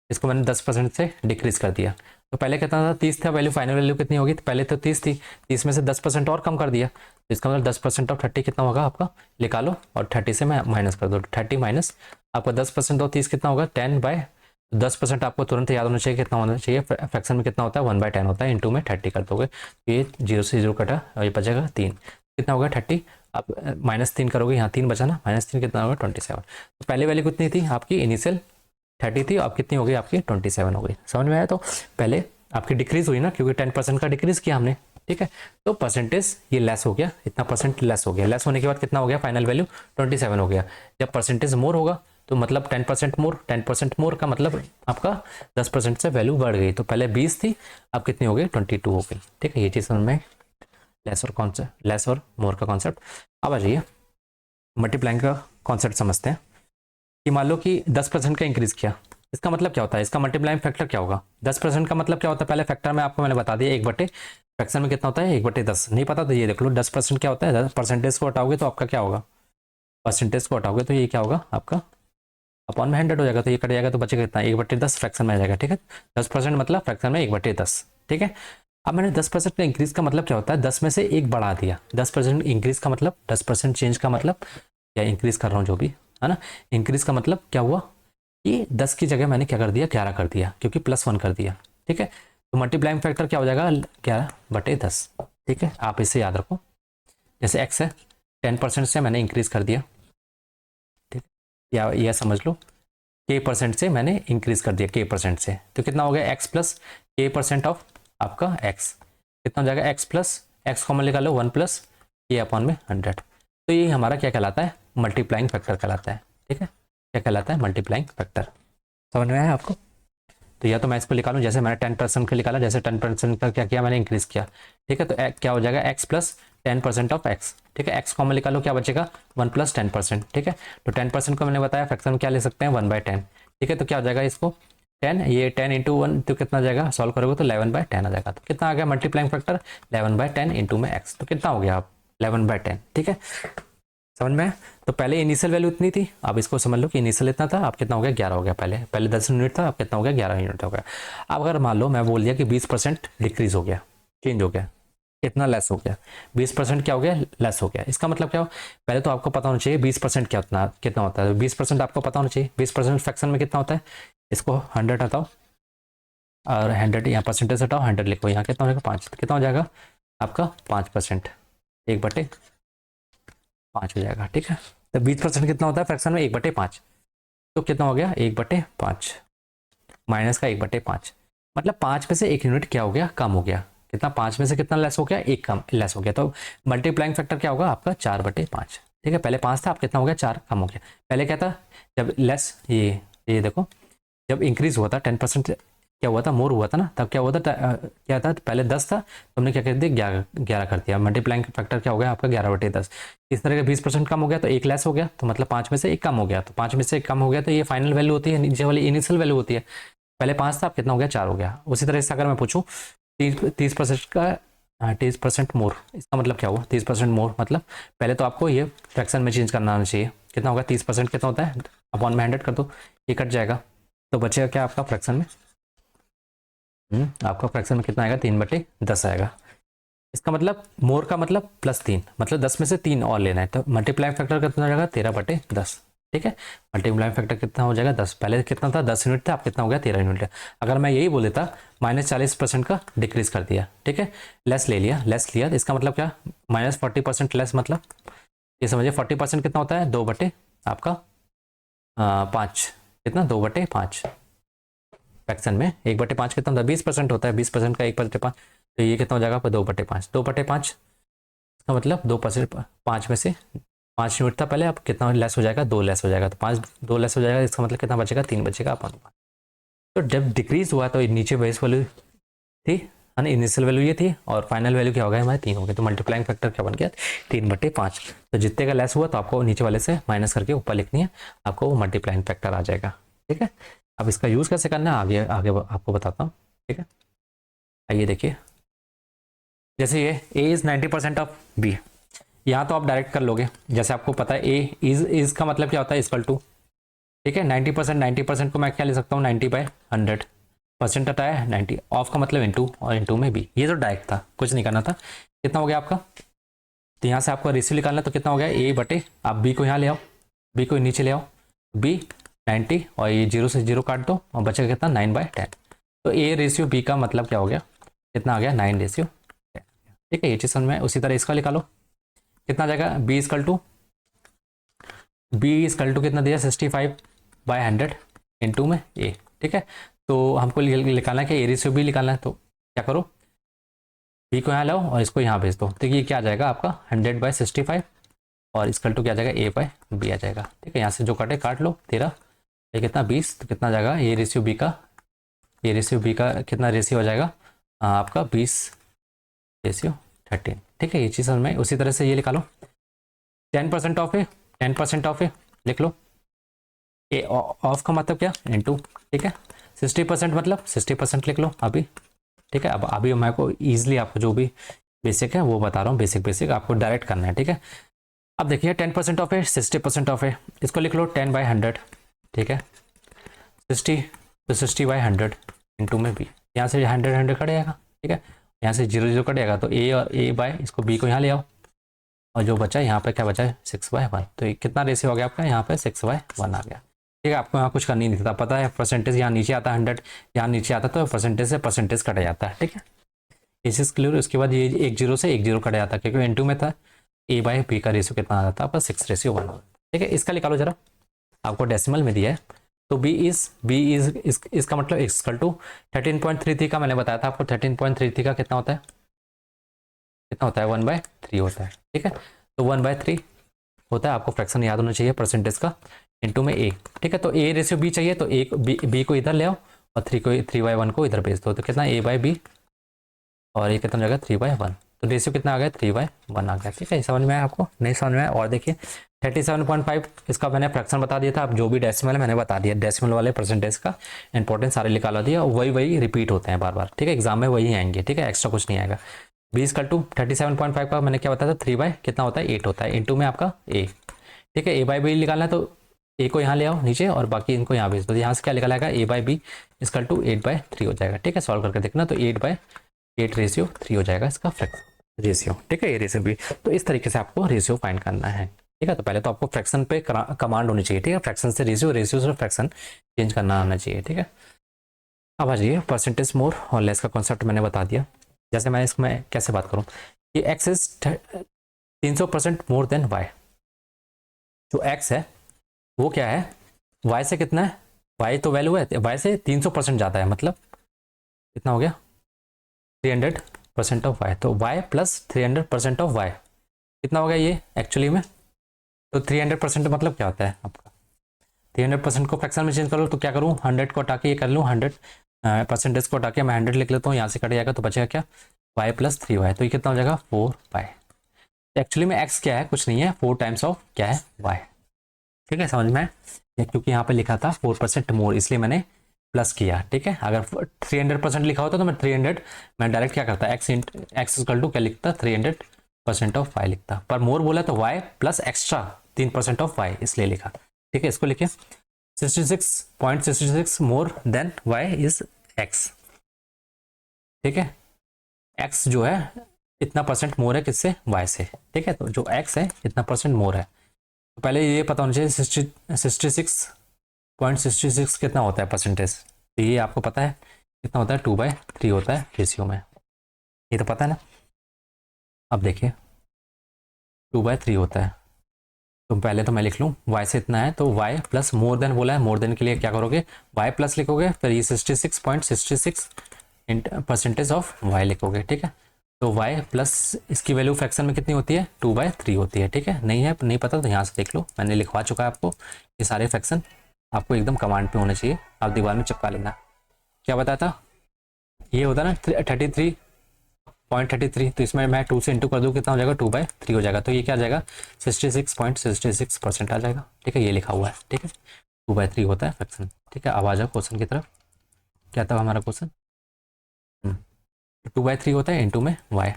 इसको मैंने 10% से डिक्रीज कर दिया, तो पहले कितना था 30 था वैल्यू, फाइनल वैल्यू कितनी होगी, तो पहले तो 30 थी, 30 में से 10% और कम कर दिया, तो इसका मतलब 10% ऑफ 30 कितना होगा आपका, निकालो और 30 से मैं माइनस कर दो, 30 माइनस आपका 10% ऑफ 30 कितना होगा 10/10%, आपको तुरंत याद होना चाहिए कितना होना चाहिए, फ्रैक्शन में कितना होता है 1/10 होता है, इंटू में 30 कर दोगे, ये 0 से 0 कटा और ये बचेगा 3, कितना होगा 30, आप -3 करोगे, यहाँ 3 बचा ना, -3 कितना होगा 27, तो पहले वाली कितनी थी आपकी इनिशियल 30 थी, अब कितनी हो गई आपकी 27 हो गई, समझ में आया। तो पहले आपकी डिक्रीज हुई ना, क्योंकि 10% का डिक्रीज किया हमने, ठीक है, तो परसेंटेज ये लेस हो गया, इतना परसेंट लेस हो गया, लेस होने के बाद कितना हो गया फाइनल वैल्यू 27 हो गया। जब परसेंटेज मोर होगा तो मतलब 10% मोर, 10% मोर का मतलब आपका 10% से वैल्यू बढ़ गई, तो पहले 20 थी, अब कितनी हो गई 22 हो गई, ठीक है, ये चीज़ समझ में, लेस और कॉन्सेप्ट, लेस और मोर का कॉन्सेप्ट। अब आ जाइए मल्टीप्लाइंग का कॉन्सेप्ट समझते हैं, कि मान लो कि 10% का इंक्रीज किया, इसका मतलब क्या होता है, इसका मल्टीप्लाइंग फैक्टर क्या होगा, 10% का मतलब क्या होता है, पहले फैक्टर में आपको मैंने बता दिया 1/, फ्रैक्शन में कितना होता है 1/10, नहीं पता तो ये देख लो, 10% क्या होता है, परसेंटेज को हटाओगे तो आपका क्या होगा, परसेंटेज को हटाओगे तो ये क्या होगा आपका अपॉन में 100 हो जाएगा, तो ये कट जाएगा, तो बचेगा कितना 1/10 फ्रैक्शन में आ जाएगा, ठीक है, 10% मतलब फ्रैक्शन में 1/10, ठीक है। अब मैंने 10% का इंक्रीज का मतलब क्या होता है, 10 में से एक बढ़ा दिया, 10% इंक्रीज का मतलब 10% चेंज का मतलब, या इंक्रीज कर रहा हूँ जो भी है ना, इंक्रीज का मतलब क्या हुआ कि 10 की जगह मैंने क्या कर दिया 11 कर दिया, क्योंकि +1 कर दिया, ठीक है, तो मल्टीप्लाइंग फैक्टर क्या हो जाएगा 11/10, ठीक है, आप इसे याद रखो। जैसे एक्स है 10% से मैंने इंक्रीज कर दिया, ठीक है, या यह समझ लो k% से मैंने इंक्रीज कर दिया k% से, तो कितना हो गया x + k% ऑफ आपका x, कितना हो जाएगा x + x कॉमन निकालो 1 + k/100, तो ये हमारा क्या कहलाता है मल्टीप्लाइंग फैक्टर कहलाता है, ठीक है, क्या कहलाता है मल्टीप्लाइंग फैक्टर, समझ में आया आपको। तो या तो मैं इसको निकालूं, जैसे मैंने 10% का निकाला, जैसे 10% का क्या किया मैंने इंक्रीज किया, ठीक है, तो क्या हो जाएगा x + 10% ऑफ x, ठीक है, x कॉमन निकालो क्या बचेगा 1 + 10%, ठीक है, तो 10% को मैंने बताया फ्रैक्शन में क्या ले सकते हैं 1/10, ठीक है, तो क्या हो जाएगा इसको 10, ये 10 × 1 तो कितना आ जाएगा, सॉल्व करोगे तो 11/10 आ जाएगा, तो कितना आ गया मल्टीप्लाइंग फैक्टर 11/10 इंटू में x, तो कितना हो गया आप 11/10, ठीक है, समझ में। तो पहले इनिशियल वैल्यू इतनी थी, अब इसको समझ लो कि इनिशियल इतना था, अब कितना हो गया 11 हो गया, पहले पहले 10 यूनिट था, अब कितना हो गया 11 यूनिट हो गया। अब अगर मान लो मैं बोल दिया कि 20% डिक्रीज हो गया, चेंज हो गया, कितना लेस हो गया 20% क्या हो गया लेस हो गया, इसका मतलब क्या हो, पहले तो आपको पता होना चाहिए 20% क्या कितना होता है, 20% आपको पता होना चाहिए, 20% फ्रैक्शन में कितना होता है, इसको 100 हटाओ और 100 यहाँ परसेंटेज हटाओ, 100 लिखो, यहाँ कितना हो जाएगा 5, तो कितना हो जाएगा आपका 5%, 1/5 हो जाएगा, ठीक है, तो 20% कितना होता है फ्रैक्शन में 1/5, तो कितना हो गया 1/5, माइनस का 1/5, मतलब 5 में से 1 यूनिट क्या हो गया, कम हो गया। कितना, 5 में से कितना लेस हो गया, 1 कम लेस हो गया। तो मल्टीप्लाइंग फैक्टर क्या होगा आपका, 4/5। ठीक है, पहले 5 था, अब कितना हो गया, 4 कम हो गया। पहले क्या था, जब लेस, ये देखो, जब इंक्रीज हुआ था 10% क्या हुआ था, मोर हुआ था ना, तब क्या हुआ था, क्या था, पहले 10 था, तुमने क्या कर दिया, 11 कर दिया। मल्टीप्लाइंग फैक्टर क्या हो गया आपका, 11/10। इस तरह का 20% कम हो गया तो 1 लेस हो गया, तो मतलब 5 में से 1 कम हो गया। तो 5 में से 1 कम हो गया तो ये फाइनल वैल्यू होती है, नीचे वाली इनिशियल वैल्यू होती है। पहले 5 था, अब कितना हो गया, 4 हो गया। उसी तरह से अगर मैं पूछूँ 30% का 30% मोर, इसका मतलब क्या हुआ, 30% मोर मतलब पहले तो आपको ये फ्रैक्शन में चेंज करना आना चाहिए। कितना होगा, 30% कितना होता है, अपॉन में 100 कर दो, ये कट जाएगा, तो बचेगा क्या आपका फ्रैक्शन में, आपका फ्रैक्शन में कितना आएगा, 3/10 आएगा। इसका मतलब मोर का मतलब +3, मतलब 10 में से 3 और लेना है, तो मल्टीप्लाई फैक्टर कितना हो जाएगा, 13/10। ठीक है, मल्टीप्लाई फैक्टर कितना हो जाएगा, 10। पहले कितना था, 10 यूनिट था, अब कितना हो गया, 13 यूनिट है। अगर मैं यही बोले था -40% का डिक्रीज कर दिया, ठीक है, लेस ले लिया, लेस लिया, तो इसका मतलब क्या, -40% लेस, मतलब ये समझिए 40% कितना होता है, 2 आपका 5, कितना, 2/5। फ्रैक्शन में 1/5 कितना होता है, 20% होता है, 20% का 1/5, तो ये कितना हो जाएगा आपका, 2/5। 2/5 का मतलब 2%, 5 में से 5 यूनिट था पहले, अब कितना लेस हो जाएगा, 2 लेस हो जाएगा, तो 5 2 लेस हो जाएगा, इसका मतलब कितना बचेगा, 3 बचेगा अपन। तो जब डिक्रीज हुआ तो नीचे बेस वैल्यू थी, है ना, इनिशियल वैल्यू ये थी, और फाइनल वैल्यू क्या हो गया हमारे, 3 हो गया। तो मल्टीप्लाइंग फैक्टर क्या बन गया, 3/5। तो जितने का लेस हुआ तो आपको नीचे वाले से माइनस करके ऊपर लिखनी है, आपको वो मल्टीप्लाइंग फैक्टर आ जाएगा। ठीक है, अब इसका यूज़ कैसे करना है आगे आगे आपको बताता हूँ। ठीक है, आइए देखिए, जैसे ये ए इज़ 90% ऑफ बी, यहाँ तो आप डायरेक्ट कर लोगे, जैसे आपको पता है ए इज का मतलब क्या होता है, इक्वल टू, ठीक है, 90% को मैं क्या ले सकता हूँ, 90/100, परसेंट आता है 90, ऑफ का मतलब इनटू, और इनटू में बी। ये तो डायरेक्ट था, कुछ नहीं करना था। कितना हो गया आपका, तो यहाँ से आपको रेशियो निकालना, तो कितना हो गया, ए बटे, आप बी को यहाँ ले आओ, बी को नीचे ले आओ, बी 90, और ये 0 से 0 काट दो, और बचेगा कितना, 9/10। तो ए रेशियो बी का मतलब क्या हो गया, कितना आ गया, 9/10। ठीक है, ये चीज़ समझ में। उसी तरह इसका निकालो, कितना आ जाएगा, बी इजकल टू कितना दिया, 65/100 इंटू में ए। ठीक है, तो हमको निकालना है कि ए रेशियो बी निकालना है, तो क्या करो, बी को यहाँ लाओ और इसको यहाँ भेज दो, तो ये क्या आ जाएगा आपका, 100/65, और इसकल टू क्या आ जाएगा, a/b आ जाएगा। ठीक है, यहाँ से जो कटे काट लो, 13, ये कितना 20, तो कितना आ जाएगा, ए रेशियो बी का कितना रेशियो हो जाएगा आपका, 20/13। ठीक है, ये चीज़ समझ में। उसी तरह से ये निकालो, 10% ऑफ है, 10% ऑफ है, लिख लो, ए ऑफ का मतलब क्या, इनटू। ठीक है, 60% मतलब 60% लिख लो अभी। ठीक है, अब अभी मैं को ईजिली आपको जो भी बेसिक है वो बता रहा हूँ, बेसिक आपको डायरेक्ट करना है। ठीक है, अब देखिए 10% ऑफ है, 60% ऑफ है, इसको लिख लो 10/100। ठीक है, 60, तो 60/100 इंटू में बी, यहाँ से 100 कट जाएगा। ठीक है, यहाँ से 0 कट जाएगा, तो ए और ए बाय, इसको बी को यहाँ ले आओ, और जो बचा यहाँ पे क्या बचा है, 6/1। तो ये कितना रेशियो हो गया आपका, यहाँ पे 6/1 आ गया। ठीक है, आपको यहाँ कुछ करनी नहीं था, पता है परसेंटेज यहाँ नीचे आता है, 100 यहाँ नीचे आता, तो परसेंटेज से परसेंटेज कटा जाता है। ठीक है, ये चीज़ क्लियर। उसके बाद ये 1 0 से 1 0 कटा जाता है, क्योंकि N2 में था, a/b का रेशियो कितना आता था आपका, 6:1। ठीक है, इसका निकालो जरा, आपको डेसिमल में दिया है, तो इसका मतलब इक्वल टू 13.33 का मैंने बताया था आपको, 13.33 का कितना होता है, 1/3 होता है। ठीक है, तो 1/3 होता है, आपको फ्रैक्शन याद होना चाहिए परसेंटेज का, इंटू में ए। ठीक है, तो ए रेशियो बी चाहिए, तो एक बी को इधर ले आओ, और 3/1 को इधर भेज दो, तो कितना a/b, और ये कितना हो जाएगा, 3/1। तो रेशियो कितना आ गया, 3/1 आ गया। ठीक है, समझ में आया आपको, नहीं समझ में आया, और देखिए 37.5, इसका मैंने फ्रैक्शन बता दिया था, अब जो भी डेसिमल है मैंने बता दिया, डेसिमल वाले परसेंटेज का इंपॉर्टेंस सारे निकाला दिया, वही रिपीट होते हैं बार बार। ठीक है, एग्जाम में वही आएंगे। ठीक है, एक्स्ट्रा कुछ नहीं आएगा। 20/37.5 का मैंने क्या बताया था, 3 कितना होता है, 8 होता है, इंटू में आपका ए। ठीक है, a/b निकालना है, तो ए को यहाँ ले आओ नीचे, और बाकी इनको यहाँ भेज दो, यहाँ से क्या निकल आएगा, a/b इजकल टू 8/3 हो जाएगा। ठीक है, सॉल्व करके देखना, तो 8/8 रेशियो 3 हो जाएगा इसका फ्रैक्शन रेशियो। ठीक है, ये रेशियो भी, तो इस तरीके से आपको रेशियो फाइंड करना है। ठीक है, तो पहले तो आपको फ्रैक्शन पे कमांड होनी चाहिए। ठीक है, फ्रैक्शन से रेशियो, रेशियो से फ्रैक्शन चेंज करना आना चाहिए। ठीक है, अब आ जाइए, परसेंटेज मोर और लेस का कॉन्सेप्ट मैंने बता दिया। जैसे मैं इसमें कैसे बात करूँ, कि X is 300% more than Y. जो एक्स है वो क्या है, वाई से कितना है, वाई तो वैल्यू है, वाई से 300% ज़्यादा है, मतलब कितना हो गया 300% ऑफ वाई, तो वाई प्लस 300% ऑफ वाई कितना हो गया ये एक्चुअली में। तो 300% मतलब क्या होता है आपका, 300% को फ्रैक्शन में चेंज करो तो क्या करूँ, 100 को हटा के ये कर लूँ 100 परसेंटेज को हटा के मैं 100 लिख लेता हूँ, यहाँ से कट जाएगा तो बचेगा क्या वाई प्लस 3y, तो ये कितना हो जाएगा 4y। एक्चुअली में x क्या है, कुछ नहीं है, 4 टाइम्स ऑफ क्या है y। ठीक है समझ में आया? क्योंकि यहाँ पे लिखा था 4% मोर, इसलिए मैंने प्लस किया। ठीक है, अगर 300% लिखा होता तो मैं 300 मैं डायरेक्ट क्या करता एक्स इक्वल टू क्या लिखता 300% ऑफ y लिखता, पर मोर बोला तो y plus extra 3% of y इसलिए लिखा। ठीक है, इसको लिखिए 66.66 more than y is x। ठीक है, x जो है इतना परसेंट मोर है किससे, y से। ठीक है, तो जो x है इतना परसेंट मोर है, तो पहले ये पता होना चाहिए 66.66 कितना होता है परसेंटेज, तो ये आपको पता है कितना होता है 2/3 होता है रेशियो में, ये तो पता है ना। अब देखिए 2/3 होता है, तो पहले तो मैं लिख लूँ y से इतना है तो y प्लस मोर देन बोला है, मोर देन के लिए क्या करोगे y प्लस लिखोगे, फिर ये 66.66 परसेंटेज ऑफ y लिखोगे। ठीक है, तो y प्लस इसकी वैल्यू फ्रैक्शन में कितनी होती है 2/3 होती है। ठीक है, नहीं पता तो यहाँ से देख लो, मैंने लिखवा चुका है आपको, ये सारे फ्रैक्शन आपको एकदम कमांड पे होने चाहिए, आप दीवार में चिपका लेना। क्या बताया था, ये होता है ना 33.33, तो इसमें मैं 2 से इंटू कर दूँ कितना हो जाएगा 2/3 हो जाएगा, तो ये क्या आ जाएगा 66.66% आ जाएगा। ठीक है, ये लिखा हुआ है। ठीक है, 2/3 होता है फ्रैक्शन। ठीक है, अब आ जाओ क्वेश्चन की तरफ, क्या था हमारा क्वेश्चन, 2/3 होता है इंटू में y,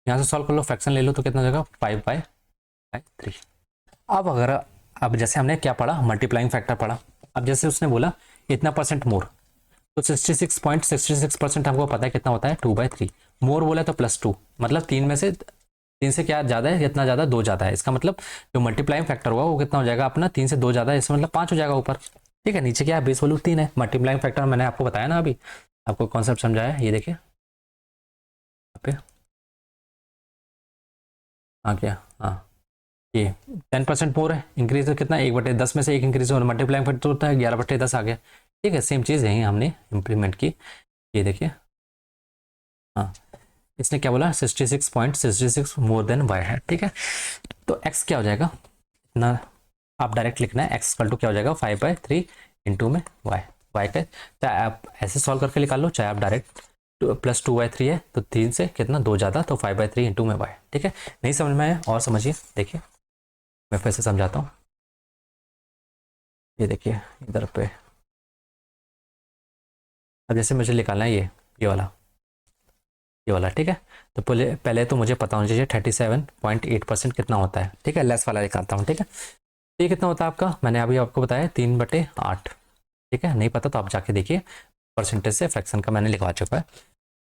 यहाँ से सॉल्व कर लो, फ्रैक्शन ले लो तो कितना हो जाएगा 5/3। अब जैसे हमने क्या पढ़ा, मल्टीप्लाइंग फैक्टर पढ़ा। अब जैसे उसने बोला इतना परसेंट मोर, तो 66.66% हमको पता है कितना होता है 2/3, मोर बोला तो +2, मतलब तीन से क्या ज़्यादा है, कितना ज़्यादा 2 ज़्यादा है, इसका मतलब जो मल्टीप्लाइंग फैक्टर होगा वो कितना हो जाएगा अपना 3 से 2 ज़्यादा है, इसका मतलब 5 हो जाएगा ऊपर। ठीक है, नीचे क्या है बेस वैल्यू 3 है, मल्टीप्लाइंग फैक्टर मैंने आपको बताया ना, अभी आपको कॉन्सेप्ट समझाया, ये देखिए पे हाँ क्या, हाँ ये 10% मोर है, इंक्रीज कितना 1/10 में से 1 इंक्रीज हो, मल्टीप्लाइंग फैक्टर होता है 11/10 आ गया। ठीक है, सेम चीज़ यही हमने इम्प्लीमेंट की, ये देखिए हाँ, इसने क्या बोला 66.66 मोर देन वाई है। ठीक है, तो x क्या हो जाएगा इतना, आप डायरेक्ट लिखना है x इक्वल टू क्या हो जाएगा 5/3 इंटू में y, y का चाहे आप ऐसे सॉल्व करके निकाल लो, चाहे आप डायरेक्ट +2/3 है तो 3 से कितना 2 ज़्यादा, तो 5/3 इंटू में y। ठीक है, नहीं समझ में आया और समझिए, देखिए मैं फिर से समझाता हूँ, ये देखिए इधर पे, अब जैसे मुझे निकालना है ये वाला। ठीक है, तो पहले तो मुझे पता होना चाहिए 37.8% कितना होता है। ठीक है, लेस वाला निकालता हूँ। ठीक है, तो ये कितना होता है आपका, मैंने अभी आपको बताया 3/8। ठीक है, नहीं पता तो आप जाके देखिए, परसेंटेज से फ्रैक्शन का मैंने लिखवा चुका है,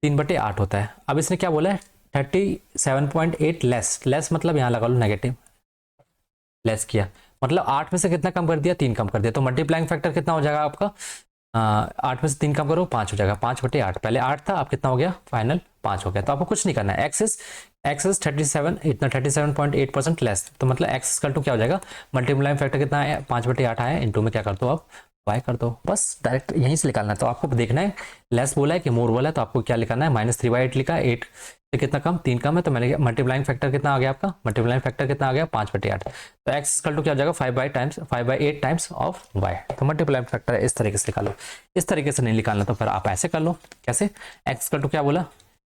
3/8 होता है। अब इसने क्या बोला है 37.8 लेस मतलब यहाँ लगा लो नेगेटिव, लेस किया मतलब 8 में से कितना कम कर दिया 3 कम कर दिया, तो मल्टीप्लाइंग फैक्टर कितना हो जाएगा आपका 8 में से 3 कम करो 5 हो जाएगा, 5/8, पहले 8 था अब कितना हो गया फाइनल 5 हो गया। तो आपको कुछ नहीं करना है, एक्सेस 37 इतना 37.8% लेस, तो मतलब एक्स इक्वल टू क्या हो जाएगा, मल्टीप्लाइंग फैक्टर कितना है 5/8 आया, इंटू में क्या कर दो अब वाई कर दो, बस डायरेक्ट यहीं से निकालना है। तो आपको देखना है लेस बोला है कि मोर बोला है, तो आपको क्या लिखाना है -3/8 लिखा, 8 से कितना कम 3 कम है, तो मैंने मल्टीप्लाइंग फैक्टर कितना आ गया आपका, मल्टीप्लाइंग फैक्टर कितना आ गया 5/8, तो एक्स इक्वल टू क्या हो जाएगा 5/8 टाइम्स ऑफ वाई, तो मल्टीप्लाइंग फैक्टर इस तरीके से निकालो। इस तरीके से नहीं निकालना तो फिर आप ऐसे कर लो, कैसे, एक्स इक्वल टू क्या बोला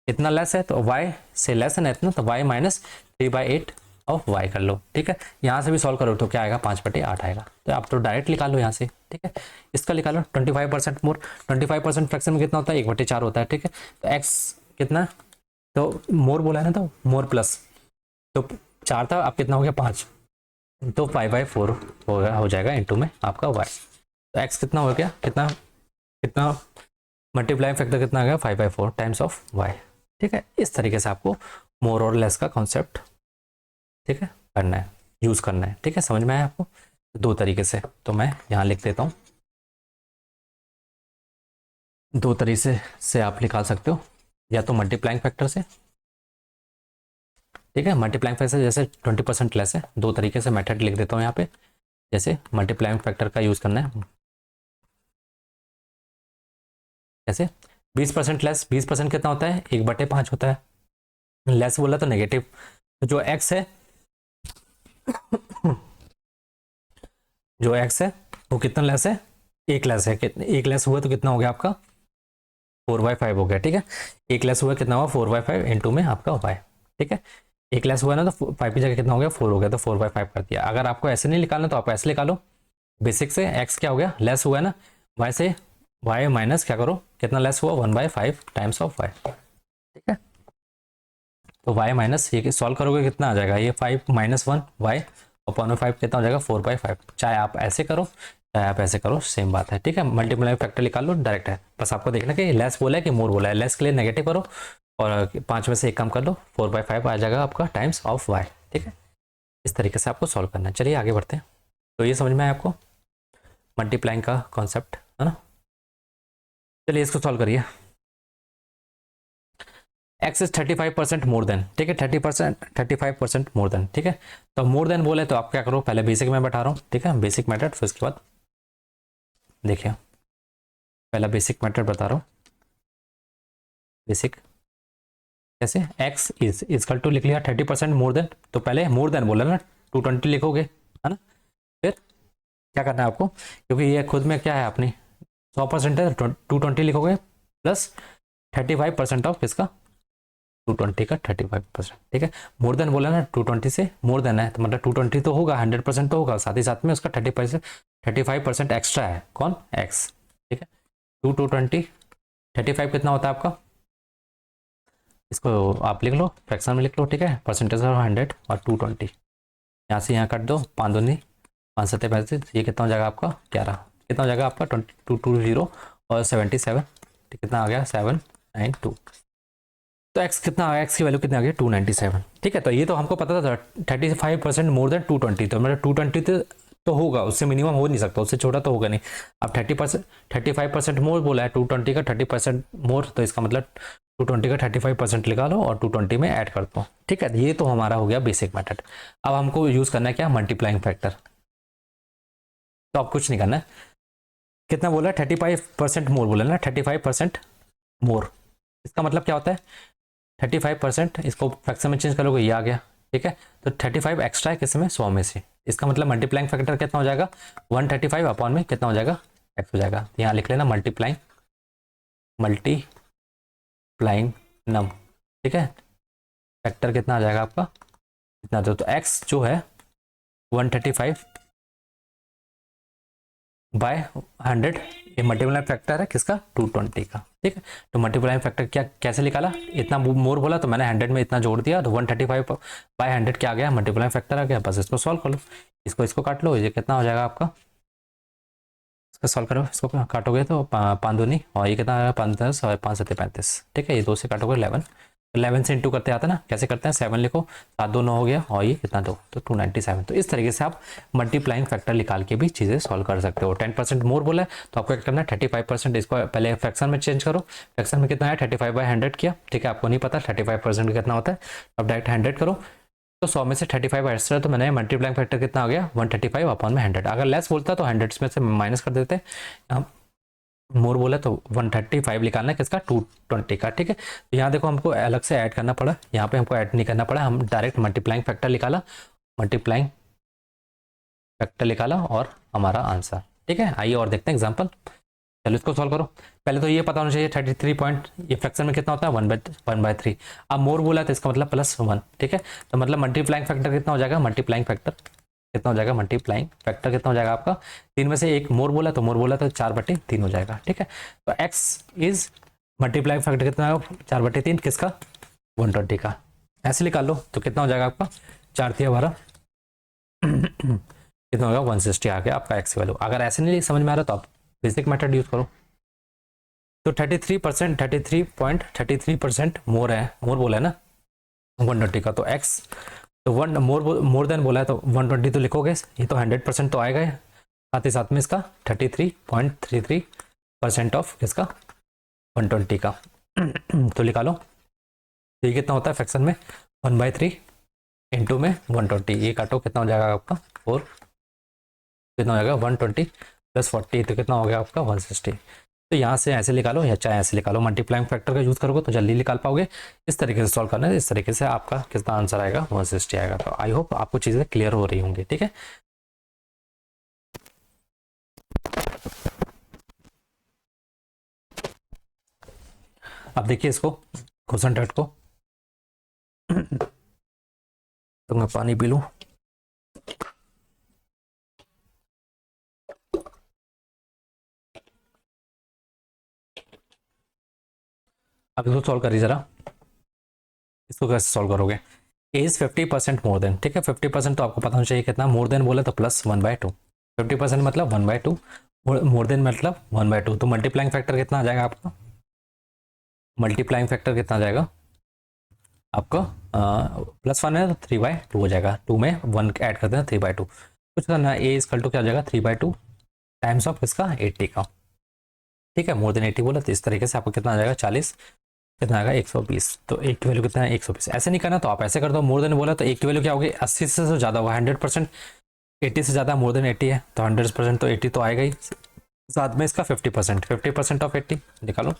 इतना लेस है तो वाई से लेस है ना इतना, तो वाई -3/8 ऑफ वाई कर लो। ठीक है, यहाँ से भी सॉल्व करो तो क्या आएगा 5/8 आएगा, तो आप तो डायरेक्ट निकालो यहाँ से। ठीक है, इसका निकालो 25% मोर, 25% फ्रैक्शन में कितना होता है 1/4 होता है। ठीक है, तो एक्स कितना, तो मोर बोला है ना, तो मोर प्लस, तो 4 था अब कितना हो गया 5, तो 5/4 हो जाएगा इंटू में आपका वाई, तो एक्स कितना हो गया कितना कितना मल्टीप्लाई फैक्टर कितना आ गया 5/4 टाइम्स ऑफ वाई। ठीक है, इस तरीके से आपको मोर और लेस का कॉन्सेप्ट ठीक है करना है, यूज़ करना है। ठीक है, समझ में आया आपको, 2 तरीके से, तो मैं यहाँ लिख देता हूँ, 2 तरीके से आप निकाल सकते हो, या तो मल्टीप्लाइंग फैक्टर से, ठीक है, मल्टीप्लाइंग फैक्टर जैसे 20% लेस है, 2 तरीके से मेथड लिख देता हूँ यहाँ पे, जैसे मल्टीप्लाइंग फैक्टर का यूज़ करना है कैसे 20% लेस, 20% कितना होता है 1/5 होता है, लेस बोला तो नेगेटिव, तो जो x है जो x है वो कितना लेस है, 1 लेस है, कितने 1 लेस हुआ तो कितना हो गया आपका 4/5 हो गया, ठीक है। 1 लेस हुआ कितना हुआ 4/5 इंटू में आपका y, ठीक है। 1 लेस हुआ ना तो 5 की जगह कितना हो गया 4 हो गया, तो 4/5 कर दिया। अगर आपको ऐसे नहीं निकालना तो आप ऐसे निकालो, बेसिक से x क्या हो गया लेस हुआ है ना, y से y माइनस क्या करो कितना लेस हुआ 1/5 टाइम्स ऑफ y, ठीक है। तो y माइनस ये सॉल्व करोगे कितना आ जाएगा, ये 5 माइनस 1 y अपॉन में 5 कितना हो जाएगा 4/5। चाहे आप ऐसे करो चाहे आप ऐसे करो सेम बात है, ठीक है। मल्टीप्लाई फैक्टर निकाल लो डायरेक्ट है, बस आपको देखना कि लेस बोला है कि मोर बोला है। लेस के लिए नेगेटिव करो और 5 में से 1 कम कर लो, 4/5 आ जाएगा आपका टाइम्स ऑफ y, ठीक है। इस तरीके से आपको सॉल्व करना है। चलिए आगे बढ़ते हैं। तो ये समझ में आया आपको मल्टीप्लाइंग का कॉन्सेप्ट, है ना। चलिए इसको सॉल्व करिए। x इज 35% मोर देन, ठीक है। 35% मोर देन, ठीक है। तो मोर देन बोले तो आप क्या करो, पहले बेसिक में बैठा रहा हूँ, ठीक है, बेसिक मेथड, फिर उसके बाद देखिए पहला बेसिक मेथड बता रहा हूँ। बेसिक कैसे, x इज इजकल टू लिख लिया 30% मोर देन, तो पहले मोर देन बोला ना 220 लिखोगे, है ना। फिर क्या करना है आपको, क्योंकि ये खुद में क्या है अपनी 100% है, 220 लिखोगे प्लस 35% ऑफ इसका 220 का 35%, ठीक है। मोर देन बोला ना 220 से मोर देन है तो मतलब 220 तो होगा, 100% तो होगा, साथ ही साथ में उसका 35% एक्स्ट्रा है, कौन x, ठीक है। 220 35 कितना होता है आपका, इसको आप लिख लो फ्रैक्शन में लिख लो, ठीक है। परसेंटेज ऑफ 100 और 220 यहाँ से यहाँ काट दो, 5 दूनी 5 सत्ते 35, ये कितना हो जाएगा आपका 11, कितना हो जाएगा आपका 2220 और 77, कितना आ गया 792। तो x कितना आ गया, x की वैल्यू कितनी आ गई 297, ठीक है। तो ये तो हमको पता था 35% मोर देन 220, तो मतलब 220 तो होगा, उससे मिनिमम हो नहीं सकता, उससे छोटा तो होगा नहीं। अब 35% मोर बोला है, 220 का 30% मोर, तो इसका मतलब 220 का 35% निकालो और 220 में ऐड कर दो, ठीक है। ये तो हमारा हो गया बेसिक मेथड। अब हमको यूज करना है क्या, मल्टीप्लाइंग फैक्टर। तो अब कुछ नहीं करना है, कितना बोला 35% मोर बोला ना, 35% मोर, इसका मतलब क्या होता है 35%, इसको फ्रैक्शन में चेंज करोगे ये आ गया, ठीक है। तो 35 एक्स्ट्रा है किस में 100 में से, इसका मतलब मल्टीप्लाइंग फैक्टर कितना हो जाएगा 135 अपॉन में कितना हो जाएगा x हो जाएगा। यहाँ लिख लेना मल्टीप्लाइंग नम, ठीक है। फैक्टर कितना आ जाएगा आपका कितना, तो x जो है 135 बाय 100, ये मल्टीप्लाइंग फैक्टर है किसका 220 का, ठीक है। तो मल्टीप्लाइंग फैक्टर क्या कैसे निकाला, इतना मोर बोला तो मैंने 100 में इतना जोड़ दिया, तो 135 बाय 100 क्या आ गया मल्टीप्लाइंग फैक्टर आ गया। बस इसको सॉल्व कर लो, इसको काट लो, ये कितना हो जाएगा आपका, इसको सॉल्व करो, इसको काटोगे तो 5 दूनी और ये कितना आएगा 5 10 और 5 7 35, ठीक है। ये 2 से काटोगे 11 से इंटू करते आता ना, कैसे करते हैं 7 लिखो 7 2 9 हो गया और ये कितना 2 तो 297। तो इस तरीके से आप मल्टीप्लाइंग फैक्टर निकाल के भी चीज़ें सॉल्व कर सकते हो। 10% मोर बोला है तो आपको क्या करना है 35%, इसको पहले फ्रैक्शन में चेंज करो, फ्रैक्शन में कितना है 35 बाय 100 किया, ठीक है। आपको नहीं पता 35% कितना होता है, अब डायरेक्ट 100 करो, तो 100 में से 35 एक्स्ट्रा, तो मैंने मल्टीप्लाइंग फैक्टर कितना आ गया 135 अपॉन में 100। अगर लेस बोलता तो 100 में से माइनस कर देते, हम मोर बोला तो 135 निकालना है किसका 220 का, ठीक है। तो यहाँ देखो हमको अलग से ऐड करना पड़ा, यहाँ पे हमको ऐड नहीं करना पड़ा, हम डायरेक्ट मल्टीप्लाइंग फैक्टर निकाला, मल्टीप्लाइंग फैक्टर निकाला और हमारा आंसर, ठीक है। आइए और देखते हैं एग्जाम्पल। चलो इसको सॉल्व करो। पहले तो ये पता होना चाहिए 33 पॉइंट, ये फ्रैक्शन में कितना होता है 1/3। अब मोर बोला तो इसका मतलब +1, ठीक है। तो मतलब मल्टीप्लाइंग फैक्टर कितना हो जाएगा, मल्टीप्लाइंग फैक्टर कितना हो जाएगा, मल्टीप्लाइंग फैक्टर कितना हो जाएगा आपका 3 में से 1 मोर बोला तो 4/3 हो जाएगा, ठीक है। तो x इज मल्टीप्लाइंग फैक्टर कितना होगा 4/3 किसका 120 का, ऐसे निकाल लो तो कितना हो जाएगा आपका 4 3 12 कितना होगा 160 आ गया आपका x वैल्यू। अगर ऐसे नहीं समझ में आ रहा तो आप बेसिक मेथड यूज करो। तो 33% मोर है, मोर बोला है ना 120 का, तो x तो मोर देन बोला है तो 120 तो लिखोगे, ये तो 100% तो आएगा, साथ ही साथ में इसका 33.33% ऑफ इसका 120 का तो निकालो, ये कितना होता है फ्रैक्शन में 1/3 इंटू में 120, ये काटो कितना हो जाएगा आपका 4, कितना हो जाएगा 120 + 40 तो कितना हो गया आपका 160। तो यहाँ से ऐसे निकालो या चाहे ऐसे निकालो, मल्टीप्लाइंग फैक्टर का यूज़ करोगे तो जल्दी निकाल पाओगे। इस तरीके से सॉल्व करना है, इस तरीके से आपका कितना आंसर आएगा 160 आएगा। तो आई होप आपको चीज़ें क्लियर हो रही होंगी, ठीक है। अब देखिए इसको, क्वेश्चन डेट को तो मैं पानी पी लूँ। अब इसको सॉल्व करिए जरा, इसको कैसे सॉल्व करोगे। ए इज 50% मोर देन, ठीक है। 50% तो आपको पता होना चाहिए कितना, मोर देन बोले तो प्लस 1/2, 50% मतलब 1/2, मोर देन मतलब 1/2। तो मल्टीप्लाइंग फैक्टर कितना आ जाएगा आपका, मल्टीप्लाइंग फैक्टर कितना आ जाएगा आपका, +1 है तो 3/2 हो जाएगा, 2 में 1 ऐड कर देना 3/2। कुछ करना, ए इजकल टू क्या हो जाएगा 3/2 टाइम्स ऑफ इसका 80 का, ठीक है। मोर देन 80 बोला तो इस तरीके से आपको कितना आ जाएगा 40, कितना आएगा 120। तो एक की वैल्यू कितना है 120। ऐसे नहीं करना तो आप ऐसे कर दो, मोर देन बोला तो एक की वैल्यू क्या होगी 80 से तो ज़्यादा होगा, 100%। 80 से ज़्यादा मोर देन 80 है तो 100% तो 80 तो आएगा ही, साथ में इसका 50%, 50% ऑफ 80 निकालो।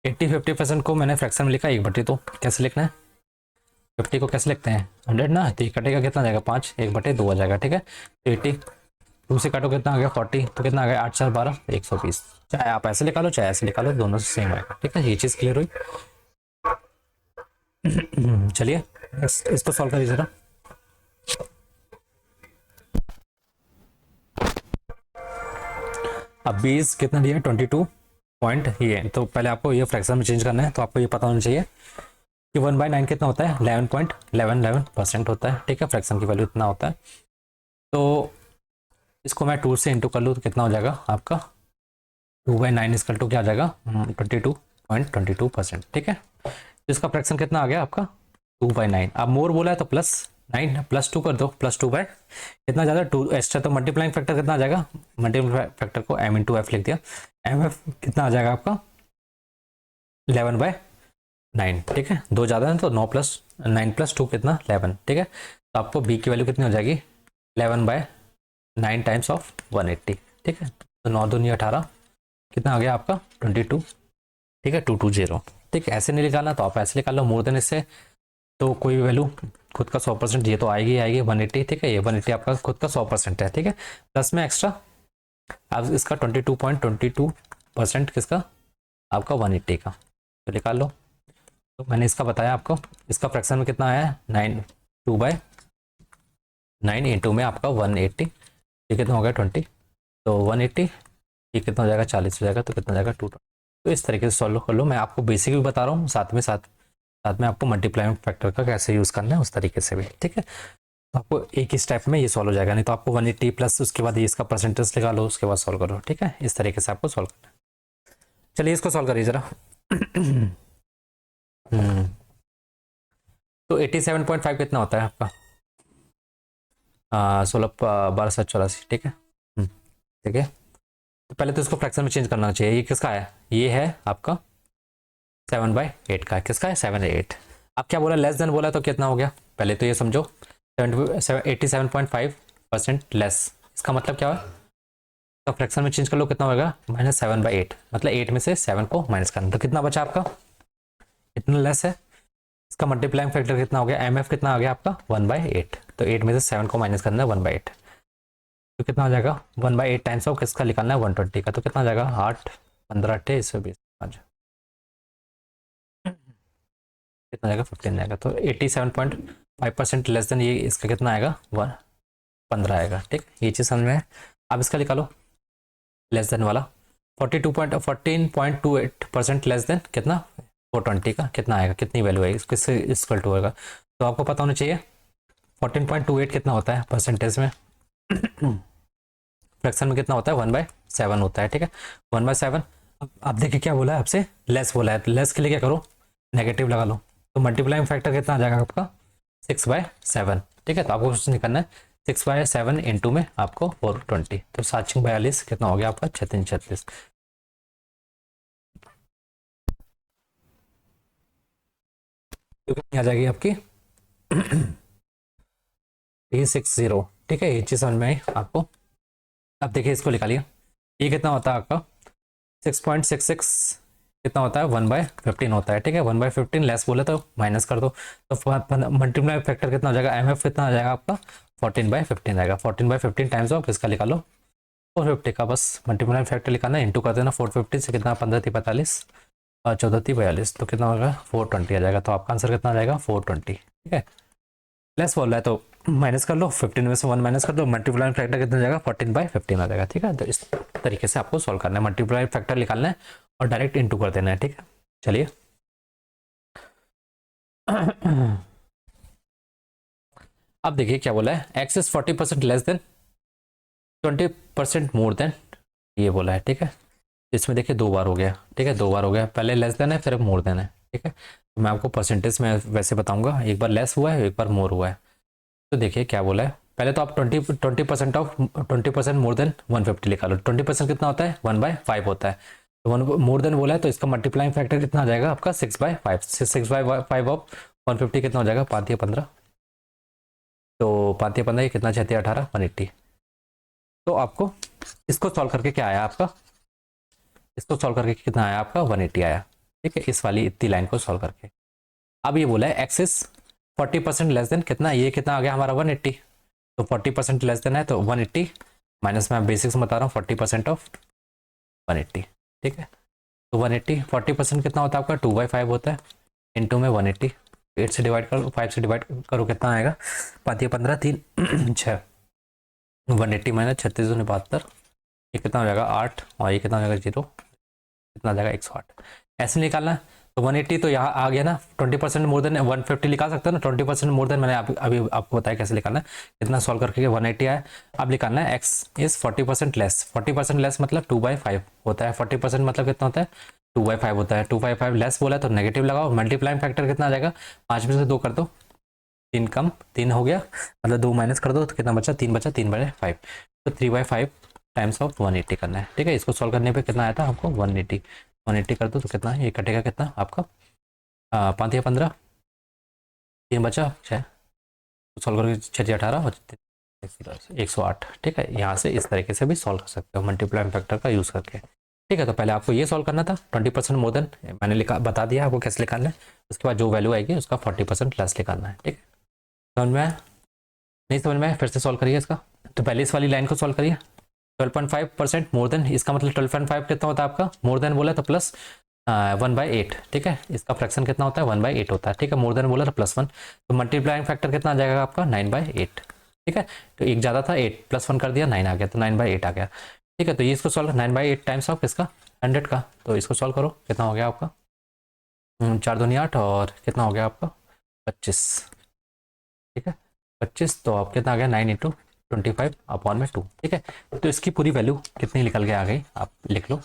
80 50% को मैंने फ्रैक्शन में लिखा 1/2, कैसे लिखना है 50 को कैसे लिखते हैं 100 ना, तो ये कटेगा कितना जाएगा 5, 1/2 आ जाएगा, ठीक है। तो 80 2 से काटो कितना आ गया 40, तो कितना आ गया 8 4 12 120। चाहे आप ऐसे निकालो चाहे ऐसे निकालो, दोनों से सेम आएगा, ठीक है। ये चीज़ क्लियर हुई। चलिए इसको सॉल्व करिए जरा। अब 20 कितना दिया 22 पॉइंट, ये तो पहले आपको ये फ्रैक्शन में चेंज करना है, तो आपको ये पता होना चाहिए कि 1/9 कितना होता है 11.11% होता है, ठीक है। फ्रैक्शन की वैल्यू इतना होता है। तो इसको मैं 2 से इंटू कर लूँ तो कितना हो जाएगा आपका 2/9 इसकल टू क्या आ जाएगा 22.22%, ठीक है। तो इसका फ्रैक्शन कितना आ गया आपका 2/9। अब मोर बोला है तो +9 +2 कर दो, +2 इतना ज़्यादा 2 एक्स्ट्रा, तो मल्टीप्लाइंग फैक्टर कितना आ जाएगा, मल्टीप्लाइंग फैक्टर को m/f लिख दिया, mf कितना आ जाएगा आपका 11/9, ठीक है। 2 ज़्यादा है तो 9 + 9 + 2 कितना 11, ठीक है। तो आपको b की वैल्यू कितनी हो जाएगी 11/9 टाइम्स ऑफ 180, ठीक है। तो 9 दूनी 18 कितना आ गया आपका 22, ठीक है 220, ठीक है। ऐसे नहीं निकालना तो आप ऐसे निकाल लो, मोर देन इससे तो कोई वैल्यू खुद का 100%, ये तो आएगी आएगी 180, ठीक है। ये 180 आपका खुद का 100% है, ठीक है। प्लस में एक्स्ट्रा अब इसका 22.22% किसका आपका 180 का, तो निकाल लो। तो मैंने इसका बताया आपको, इसका फ्रैक्शन में कितना आया है 2/9 इंटू में आपका 180, ये कितना हो गया 20, तो 180 ये कितना हो जाएगा 40 हो जाएगा, तो कितना हो जाएगा 220। तो इस तरीके से सॉल्व कर लो, मैं आपको बेसिक भी बता रहा हूँ, साथ में आपको मल्टीप्लाइंग फैक्टर का कैसे यूज़ करना है उस तरीके से भी, ठीक है। तो आपको एक ही स्टेप में ये सॉल्व हो जाएगा, नहीं तो आपको 180 प्लस उसके बाद ये इसका परसेंटेज लगा लो, उसके बाद सॉल्व करो, ठीक है। इस तरीके से आपको सॉल्व करना है। चलिए इसको सॉल्व करिए जरा। तो 87.5 कितना होता है आपका 16 12 7 84, ठीक है। ठीक है, तो पहले तो इसको फ्रैक्शन में चेंज करना चाहिए। ये किसका है, ये है आपका 7/8 का, किसका है 7/8। अब क्या बोला लेस देन बोला तो कितना हो गया, पहले तो ये समझो 87.5% लेस, इसका मतलब क्या है, तो फ्रैक्शन में चेंज कर लो कितना होगा -7/8, मतलब 8 में से 7 को माइनस करना, तो कितना बचा आपका इतना लेस है। इसका मल्टीप्लाइंग फैक्टर कितना हो गया mf कितना आ गया आपका 1/8, तो 8 में से 7 को माइनस करना है 1/8, तो कितना हो जाएगा 1/8 टाइम्स ऑफ किसका निकालना है 120 का, तो कितना हो जाएगा 8 15 8 120 कितना जाएगा 15 जाएगा। तो 87.5% लेस देन, ये इसका कितना आएगा 15 आएगा, ठीक। ये चीज़ समझ में है। अब इसका निकालो लेस देन वाला 14.28% लेस देन कितना 420 का कितना आएगा, कितनी वैल्यू आएगी किससे इक्वल टू होगा, तो आपको पता होना चाहिए 14.28 कितना होता है परसेंटेज में, फ्रैक्शन में कितना होता है 1/7 होता है, ठीक है 1/7। अब देखिए क्या बोला है आपसे, लेस बोला है, तो लेस के लिए क्या करो नेगेटिव लगा लो, तो मल्टीप्लाइंग फैक्टर कितना आ जाएगा आपका 6/7, ठीक है। तो आपको कुछ नहीं करना है, 6/7 इंटू में आपको 420, तो 7×42 कितना हो गया आपका 3636, तो कितनी आ जाएगी आपकी 360, ठीक है। ये चीज़ समझ में आई आपको। अब देखिए इसको निकालिए, ये कितना होता है आपका 6.66 कितना होता है 1/15 होता है, ठीक है। 1/15 लेस बोले तो माइनस कर दो, तो मल्टीप्लाई फैक्टर कितना हो जाएगा, एमएफ कितना आ जाएगा आपका 14/15 आएगा। 14/15 टाइम्स ऑफ इसका निकालो 450 का, बस मल्टीप्लाई फैक्टर निकालना, इंटू कर देना 450 से, कितना 15 × 45 और 14 × 42, तो कितना होगा 420 आ जाएगा। तो आपका आंसर कितना आ जाएगा 420, ठीक है। लेस बोल रहा है तो माइनस कर लो, 15 में से 1 माइनस कर दो, मल्टीप्लाई फैक्टर कितना जाएगा 14/15 आ जाएगा, ठीक है। तो इस तरीके से आपको सॉल्व करना है, मल्टीप्लाई फैक्टर निकालना है और डायरेक्ट इंटू कर देना है, ठीक है। चलिए अब देखिए क्या बोला है, X is 40% less than 20% more than, ये बोला है, ठीक है। इसमें देखिए 2 बार हो गया, ठीक है, 2 बार हो गया, पहले लेस देन है फिर मोर देन है, ठीक है। तो मैं आपको परसेंटेज में वैसे बताऊंगा, एक बार लेस हुआ है एक बार मोर हुआ है। तो देखिए क्या बोला है, पहले तो आप 20% ऑफ 20% मोर देन 150 लिखा लो। 20% कितना होता है 1/5 होता है, तो 1 मोर देन बोला है तो इसका मल्टीप्लाइंग फैक्टर कितना आ जाएगा आपका 6/5, 6/5 ऑफ 150 कितना हो जाएगा 5 × 15, तो 5 × 15 ये कितना 6 × 18 180। तो आपको इसको सॉल्व करके क्या आया आपका, इसको सॉल्व करके कितना आया आपका 180 आया, ठीक है, इस वाली इतनी लाइन को सॉल्व करके। अब ये बोला है एक्स इज 40% लेस देन कितना, ये कितना आ गया हमारा 180, तो 40% लेस देन है तो 180 माइनस, मैं बेसिक्स में बता रहा हूँ 40% ऑफ 180, ठीक है। तो 180 40% कितना होता है आपका 2/5 होता है, इंटू में 180, 8 से डिवाइड करो 5 से डिवाइड करो कितना आएगा 5 × 15 3 6, 180 माइनस 3672, ये कितना हो जाएगा 8 और ये कितना हो जाएगा 0, कितना आ जाएगा 108। ऐसे निकालना है तो 180 तो यहाँ आ गया ना, 20% मोर देन 150 निकाल सकते हो ना, 20% मोर देन मैंने अभी आपको बताया कैसे निकालना है, कितना सॉल्व करके 180 आया। अब निकालना है एक्स इज 40% लेस, 40% लेस मतलब 2/5 होता है, 40% मतलब कितना होता है 2/5 होता है, 2/5 लेस बोला है तो नेगेटिव लगाओ, मल्टीप्लाइंग फैक्टर कितना आ जाएगा 5 में से 2 कर दो, 3 कम 3 हो गया, मतलब 2 माइनस कर दो तो कितना बचा 3 बचा, 3/5, तो 3/5 टाइम्स ऑफ 180 करना है, ठीक है। इसको सॉल्व करने पे कितना आया था आपको 180 कर दो तो कितना है, ये कटेगा कितना आपका 5 × 15 3 बचा 6, तो सॉल्व करके 6 × 18 और 108, ठीक है। यहाँ से इस तरीके से भी सॉल्व कर सकते हो मल्टीप्लाइंग फैक्टर का यूज़ करके, ठीक है। तो पहले आपको ये सॉल्व करना था 20% मोर देन, मैंने लिखा बता दिया आपको कैसे निकालना है, उसके बाद जो वैल्यू आएगी उसका 40% लेस निकालना है, ठीक है। समझ में आया, नहीं समझ में आया फिर से सॉल्व करिए इसका। तो पहले इस वाली लाइन को सॉल्व करिए, 12.5% मोर देन, इसका मतलब 12.5 कितना होता है आपका, मोर देन बोला तो प्लस 1/8, ठीक है। इसका फ्रैक्शन कितना होता है 1/8 होता है, ठीक है। मोर देन बोला तो +1, तो मल्टीप्लाइंग फैक्टर कितना आ जाएगा आपका 9/8, ठीक है। तो एक ज़्यादा था 8 +1 कर दिया 9 आ गया, तो 9/8 आ गया, ठीक है। तो ये इसको सॉल्व 9/8 टाइम्स ऑफ इसका 100 का, तो इसको सॉल्व करो कितना हो गया आपका 4 दूनी 8 और कितना हो गया आपका 25, ठीक है 25, तो आप कितना आ गया 9 × 25/2, ठीक है। तो इसकी पूरी वैल्यू कितनी निकल के आ गई आप लिख लो,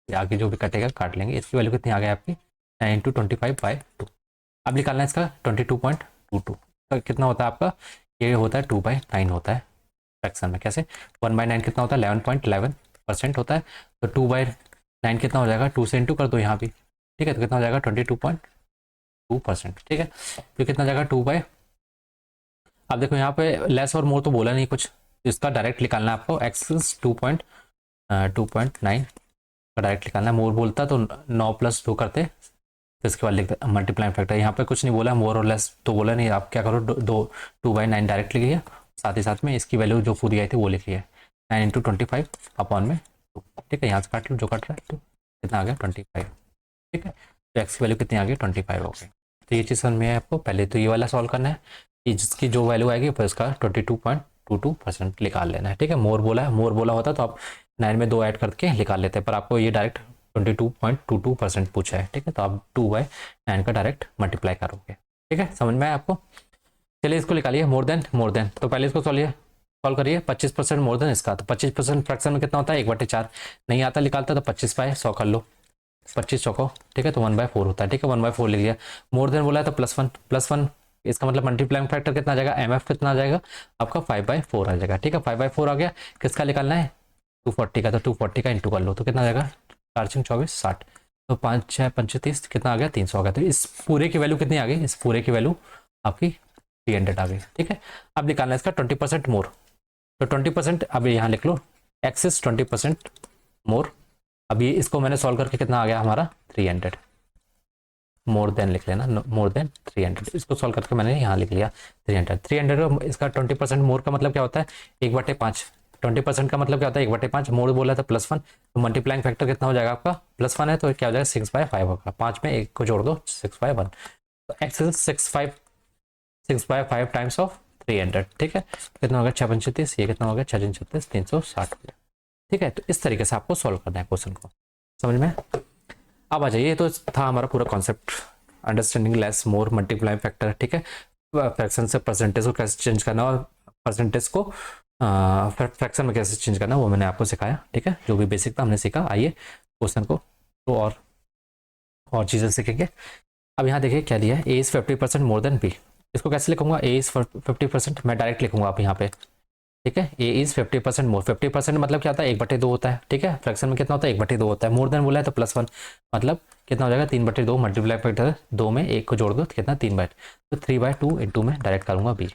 आगे जो भी कटेगा काट लेंगे, इसकी वैल्यू कितनी आ गई आपकी 9 × 25/2। अब निकालना है इसका 22.22, तो कितना होता है आपका, ये होता है 2/9 होता है फ्रैक्शन में, कैसे 1/9 कितना होता है 11.11% होता है, तो 2/9 कितना हो जाएगा 2 से इंटू कर दो यहाँ भी, ठीक है। तो कितना हो जाएगा 22.2%, ठीक है। तो कितना हो जाएगा 2/, अब देखो यहाँ पे लेस और मोर तो बोला नहीं कुछ, इसका डायरेक्ट निकालना है आपको, एक्स 2.9 का डायरेक्ट निकालना है, मोर बोलता तो 9 + 2 करते, फिर इसके बाद लिखते मल्टीप्लाइंग फैक्टर, यहाँ पे कुछ नहीं बोला मोर और लेस तो बोला नहीं, आप क्या करो 2/9 डायरेक्ट लिखिए, साथ ही साथ में इसकी वैल्यू जो पूरी आई थी वो लिखिए 9 × 25/2, ठीक है। यहाँ से काट लो जो कट रहा है, तो कितना आ गया 25, ठीक है। तो एक्स की वैल्यू कितनी आ गई 25 हो गई। तो ये चीज़ समझ में है आपको, पहले तो ये वाला सॉल्व करना है कि जिसकी जो वैल्यू आएगी फिर उसका 22.22% निकाल लेना है, ठीक है। मोर बोला है, मोर बोला होता तो आप 9 में 2 ऐड करके निकाल लेते, पर आपको ये डायरेक्ट 22.22% पूछा है, ठीक है। तो आप 2/9 का डायरेक्ट मल्टीप्लाई करोगे, ठीक है। समझ में आया आपको, चलिए इसको निकालिए मोर देन, तो पहले इसको सॉल्व करिए 25% मोर देन इसका, तो 25% फ्रैक्शन में कितना होता है 1/4, नहीं आता निकालता तो 25/100 कर लो, 25 चौको, ठीक है। तो 1/4 होता है, ठीक है 1/4 लिख लिया। मोर देन बोला है तो +1, इसका मतलब मल्टीप्लाइंग फैक्टर कितना आ जाएगा, एमएफ कितना आ जाएगा आपका 5/4 आ जाएगा, ठीक है। 5/4 आ गया, किसका निकालना है 240 का, तो 240 का इंटू कर लो, तो कितना आ जाएगा 4 × 24 60, तो 5 × 6 = 35, कितना आ गया 300 आ गया। तो इस पूरे की वैल्यू कितनी आ गई, इस पूरे की वैल्यू आपकी 300 आ गई, ठीक है। अब निकालना है इसका 20% मोर, तो 20% अब यहाँ लिख लो, एक्स इज 20% मोर अब ये इसको मैंने सॉल्व करके कितना आ गया हमारा 300, मोर देन लिख लेना, मोर देन 300, इसको सॉल्व करके मैंने यहाँ लिख लिया 300 इसका 20% मोर का मतलब क्या होता है 1/5, 20% का मतलब क्या होता है 1/5, मोर बोला था +1, तो मल्टीप्लाइंग फैक्टर कितना हो जाएगा आपका +1 है तो क्या हो जाएगा 6/5 होगा, 5 में 1 को जोड़ दो 6/1, तो x इज 6/5 टाइम्स ऑफ 300, ठीक है, कितना होगा 6×35, ये कितना होगा 6×36 360, ठीक है। तो इस तरीके से आपको सॉल्व करना है क्वेश्चन को, समझ में। अब आ जाइए, तो था हमारा पूरा concept, understanding less more multiplying factor, ठीक है, फ्रैक्शन से परसेंटेज को कैसे चेंज करना और परसेंटेज को फ्रैक्शन में कैसे चेंज करना वो मैंने आपको सिखाया, ठीक है, जो भी बेसिक था हमने सीखा। आइए क्वेश्चन को तो और चीज़ें सीखेंगे। अब यहाँ देखिए क्या दिया है, A is 50% more than B, इसको कैसे लिखूंगा, ए इज़ 50%, मैं डायरेक्ट लिखूंगा आप यहाँ पे, ठीक है, ए इज़ 50% मोर, 50% मतलब क्या होता है 1/2 होता है, ठीक है, फ्रैक्शन में कितना होता है 1/2 होता है, मोर देन बोला है तो +1 मतलब कितना हो जाएगा 3/2, मल्टीप्लाई फैक्टर 2 में 1 को जोड़ दो तो कितना 3/2, तो 3/2 इंटू में डायरेक्ट करूंगा बी,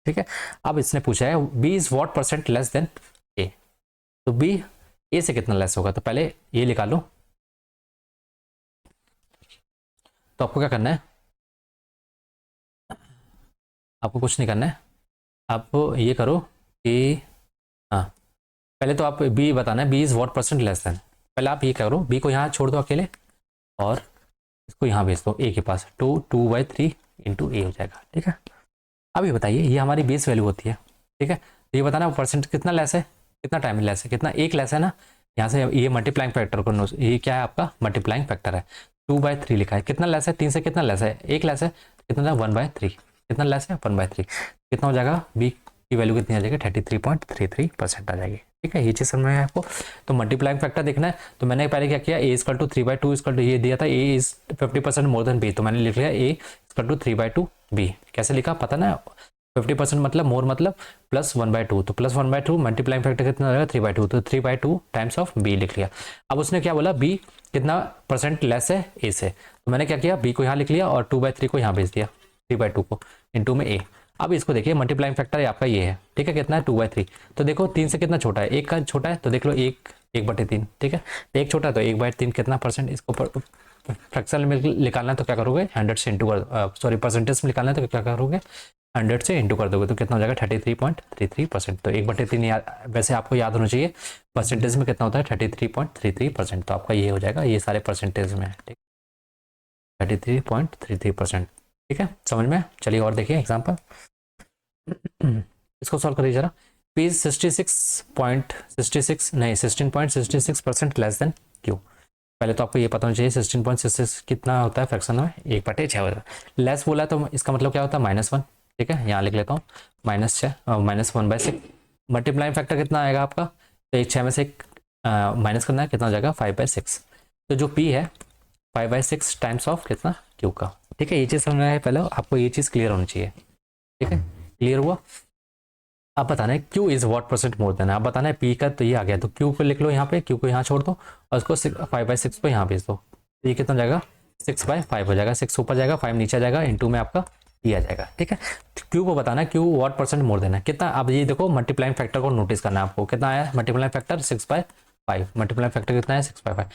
ठीक है। अब इसने पूछा है B is what % less than A, तो बी ए से कितना लेस होगा, तो पहले ये निकालो। तो आपको क्या करना है, आपको कुछ नहीं करना है, आप ये करो कि हाँ पहले तो आप बी बताना है, B is what % less than, पहले आप ये करो बी को यहाँ छोड़ दो अकेले और इसको यहाँ भेज दो ए के पास, 2/3 इंटू ए हो जाएगा, ठीक है। अब ये बताइए ये हमारी बेस वैल्यू होती है, ठीक है, तो ये बताना परसेंट कितना लेस है, कितना टाइम लेस है, कितना एक लेस है ना, यहाँ से ये मल्टीप्लाइंग फैक्टर को ये क्या है आपका मल्टीप्लाइंग फैक्टर है, 2/3 लिखा है, कितना लेस है 3 से, कितना लेस है एक लेस है, कितना 1/3, कितना लेस है 1/3, कितना हो जाएगा बी की वैल्यू कितनी आ जाएगी 33.33% आ जाएगी, ठीक है, ये चीज़ समझ में है आपको। तो मल्टीप्लाइंग फैक्टर देखना है, तो मैंने पहले क्या किया, ए इक्वल टू 3/2 इक्वल टू ये दिया था ए इज 50% मोर देन बी, तो मैंने लिख लिया ए इक्वल टू 3/2 बी, कैसे लिखा पता ना, 50% मतलब मोर मतलब +1/2, तो +1/2 मल्टीप्लाइंग फैक्टर कितना हो जाएगा 3/2, तो 3/2 टाइम्स ऑफ बी लिख लिया। अब उसने क्या बोला बी कितना % लेस है ए से, तो मैंने क्या किया बी को यहाँ लिख लिया और 2/3 को यहाँ भेज दिया, 3/2 को इंटू में ए। अब इसको देखिए मल्टीप्लाइंग फैक्टर है आपका ये है, ठीक है, कितना है 2/3, तो देखो 3 से कितना छोटा है, एक का छोटा है, तो देख लो 1/3, ठीक है, एक छोटा है तो 1/3 कितना %, इसको फ्रैक्शन में निकालना है तो क्या करोगे 100 से इंटू कर, सॉरी परसेंटेज में निकालना है तो क्या करोगे 100 से इंटू कर दोगे तो कितना हो जाएगा 33.33%, तो 1/3 वैसे आपको याद होना चाहिए परसेंटेज में कितना होता है 33.33%, तो आपका ये हो जाएगा, ये सारे परसेंटेज में है, ठीक 33.33%, ठीक है, समझ में। चलिए और देखिए एग्जाम्पल, इसको सॉल्व करिए जरा, पी 16.66% लेस देन क्यू, पहले तो आपको ये पता होना चाहिए 16.66 कितना होता है फ्रैक्शन में 1/6 होता है, लेस बोला तो इसका मतलब क्या होता है -1, ठीक है, यहाँ लिख लेता हूँ -6 -1/6, मल्टीप्लाइंग फैक्टर कितना आएगा आपका, तो एक 6 में से एक माइनस करना है, कितना हो जाएगा 5/6, तो जो P है 5/6 टाइम्स ऑफ कितना Q का, ठीक है, ये चीज़ समझना है, पहले आपको ये चीज़ क्लियर होनी चाहिए, ठीक है, क्लियर हुआ। अब बताना है Q is what % more than, आप बताना है P का, तो ये आ गया, तो Q को लिख लो यहाँ पे, Q को यहाँ छोड़ दो और उसको 5/6 को यहाँ भेज दो, तो ये कितना हो जाएगा 6/5 हो जाएगा, 6 ऊपर जाएगा 5 नीचे जाएगा, इंटू में आपका ये आ जाएगा, ठीक है। Q को बताना है Q व्हाट % मोर देन है कितना, अब ये देखो मल्टीप्लाइंग फैक्टर को नोटिस करना है आपको, कितना आया मल्टीप्लाइंग फैक्टर 6/5, मल्टीप्लाइंग फैक्टर कितना है 6/5,